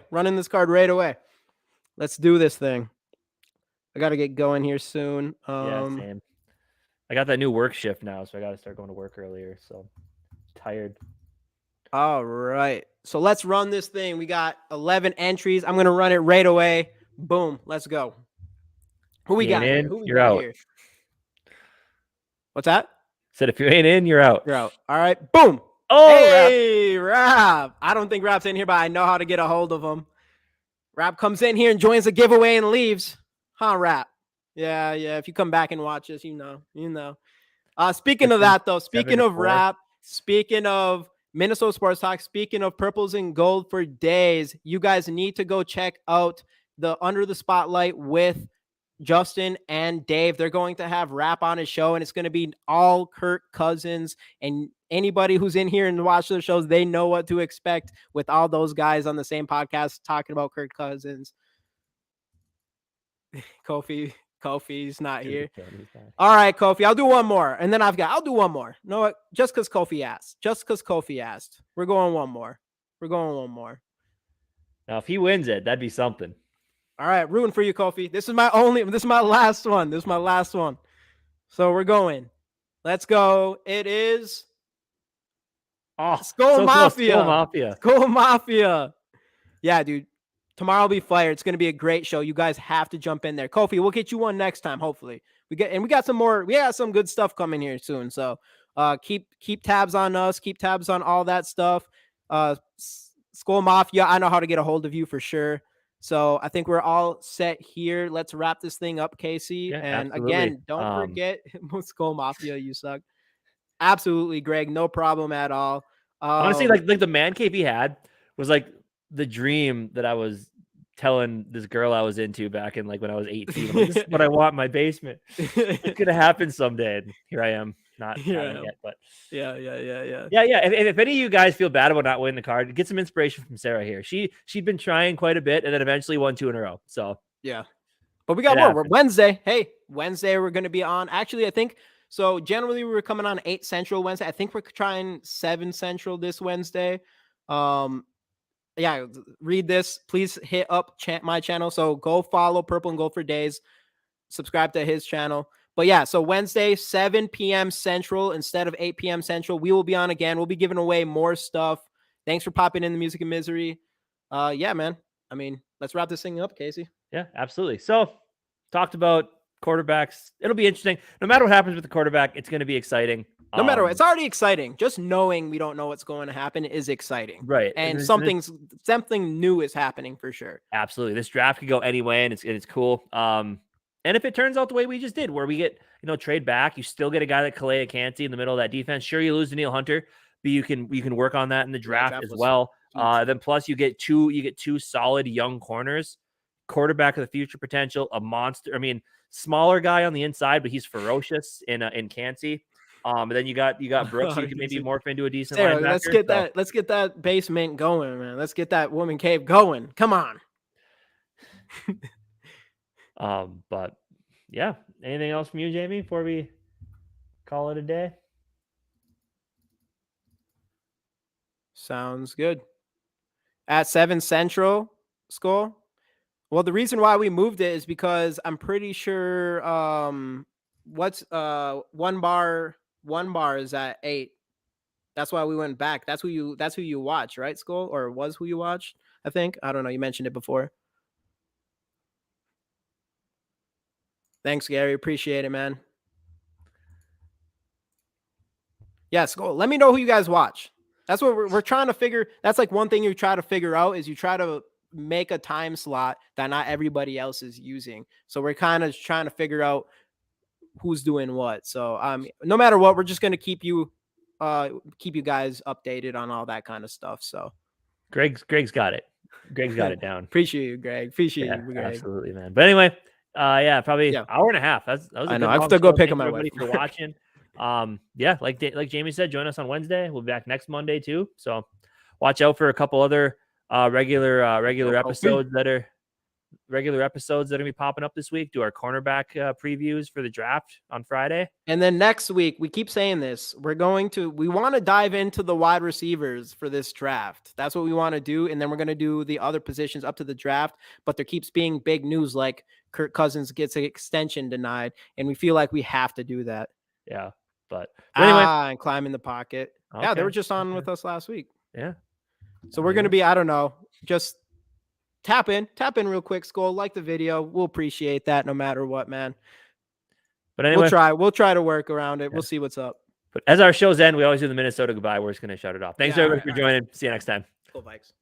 Let's do this thing. I got to get going here soon. Yeah, same. I got that new work shift now, so I got to start going to work earlier. So tired. All right. So let's run this thing. We got 11 entries. I'm going to run it right away. Boom. Let's go. Who we got here? You're out. Here? What's that? Said if you ain't in, you're out. You're out. All right. Boom. Oh, hey, Rap. I don't think Rap's in here, but I know how to get a hold of him. Rap comes in here and joins the giveaway and leaves. Huh, Rap? Yeah. If you come back and watch this, you know. Speaking of that, though, speaking of Rap, speaking of Minnesota Sports Talk, speaking of purples and gold for days, you guys need to go check out the Under the Spotlight with Justin and Dave. They're going to have Rap on his show, and it's going to be all Kirk Cousins. And anybody who's in here and watch the shows, they know what to expect with all those guys on the same podcast talking about Kirk Cousins. Kofi's not here. All right, Kofi, I'll do one more. And then I'll do one more. No, what? Just because Kofi asked. We're going one more. Now, if he wins it, that'd be something. All right, rooting for you, Kofi. This is my last one. So we're going. Let's go. It is Skull Mafia. Skull Mafia. Yeah, dude. Tomorrow will be fire. It's going to be a great show. You guys have to jump in there. Kofi, we'll get you one next time, hopefully. We got some more. We got some good stuff coming here soon. So keep tabs on us. Keep tabs on all that stuff. Skull Mafia, I know how to get a hold of you for sure. So I think we're all set here. Let's wrap this thing up, Casey. Yeah, and absolutely. Again, don't forget Skull Mafia. You suck. Absolutely, Greg. No problem at all. Honestly, like the man cave he had was like the dream that I was telling this girl I was into back in like when I was 18. Like, this is what I want in my basement. It's gonna happen someday. And here I am, not having it yet. But yeah. If any of you guys feel bad about not winning the card, get some inspiration from Sarah here. She'd been trying quite a bit and then eventually won 2 in a row. So yeah, but we got more. We're Wednesday. Hey, Wednesday we're gonna be on. Actually, I think so. Generally, we were coming on 8 Central Wednesday. I think we're trying 7 Central this Wednesday. Yeah, read this. Please hit up my channel. So go follow Purple and Gold for Days. Subscribe to his channel. But yeah, so Wednesday, 7 p.m. Central instead of 8 p.m. Central. We will be on again. We'll be giving away more stuff. Thanks for popping in the Music and Misery. Yeah, man. I mean, let's wrap this thing up, Casey. Yeah, absolutely. So talked about quarterbacks. It'll be interesting. No matter what happens with the quarterback, it's going to be exciting. No matter what, it's already exciting. Just knowing we don't know what's going to happen is exciting. Right. And something new is happening for sure. Absolutely. This draft could go any way, and it's cool. And if it turns out the way we just did, where we get, trade back, you still get a guy like Kalea Kansi in the middle of that defense. Sure, you lose Daniil Hunter, but you can work on that in the draft as well. Then plus you get two solid young corners, quarterback of the future potential, a monster. I mean, smaller guy on the inside, but he's ferocious in Kansi. And then you got Brooks. You can maybe morph into a decent linebacker. Let's get that basement going, man. Let's get that woman cave going. Come on. But yeah, anything else from you, Jamie, before we call it a day? Sounds good. At 7 Central, Skull. Well, the reason why we moved it is because I'm pretty sure what's one bar is at 8. That's why we went back. That's who you watch, right, Skull? Or was who you watched, I think. I don't know. You mentioned it before. Thanks, Gary. Appreciate it, man. Yeah, Skull. Let me know who you guys watch. That's what we're trying to figure. That's like one thing you try to figure out is you try to make a time slot that not everybody else is using. So we're kind of trying to figure out who's doing what. So no matter what, we're just going to keep you guys updated on all that kind of stuff. So Greg's got it. Greg's got it down. Appreciate you, Greg. Appreciate you, Greg. Absolutely, man. But anyway, probably hour and a half. That was I know. I have to go pick up my wife. For watching. Like Jamie said, join us on Wednesday. We'll be back next Monday too. So watch out for a couple other regular episodes that are regular episodes that are going to be popping up this week. Do our cornerback previews for the draft on Friday. And then next week, we keep saying this, we want to dive into the wide receivers for this draft. That's what we want to do. And then we're going to do the other positions up to the draft. But there keeps being big news like Kirk Cousins gets an extension denied. And we feel like we have to do that. Yeah. But anyway. And climb in the pocket. Okay. Yeah, they were just on with us last week. Yeah. So we're going to be, I don't know, just tap in real quick, Skull. Like the video. We'll appreciate that no matter what, man. But anyway, we'll try to work around it. Yeah. We'll see what's up. But as our shows end, we always do the Minnesota goodbye. We're just going to shut it off. Thanks everybody for joining. See you next time. Go Vikes.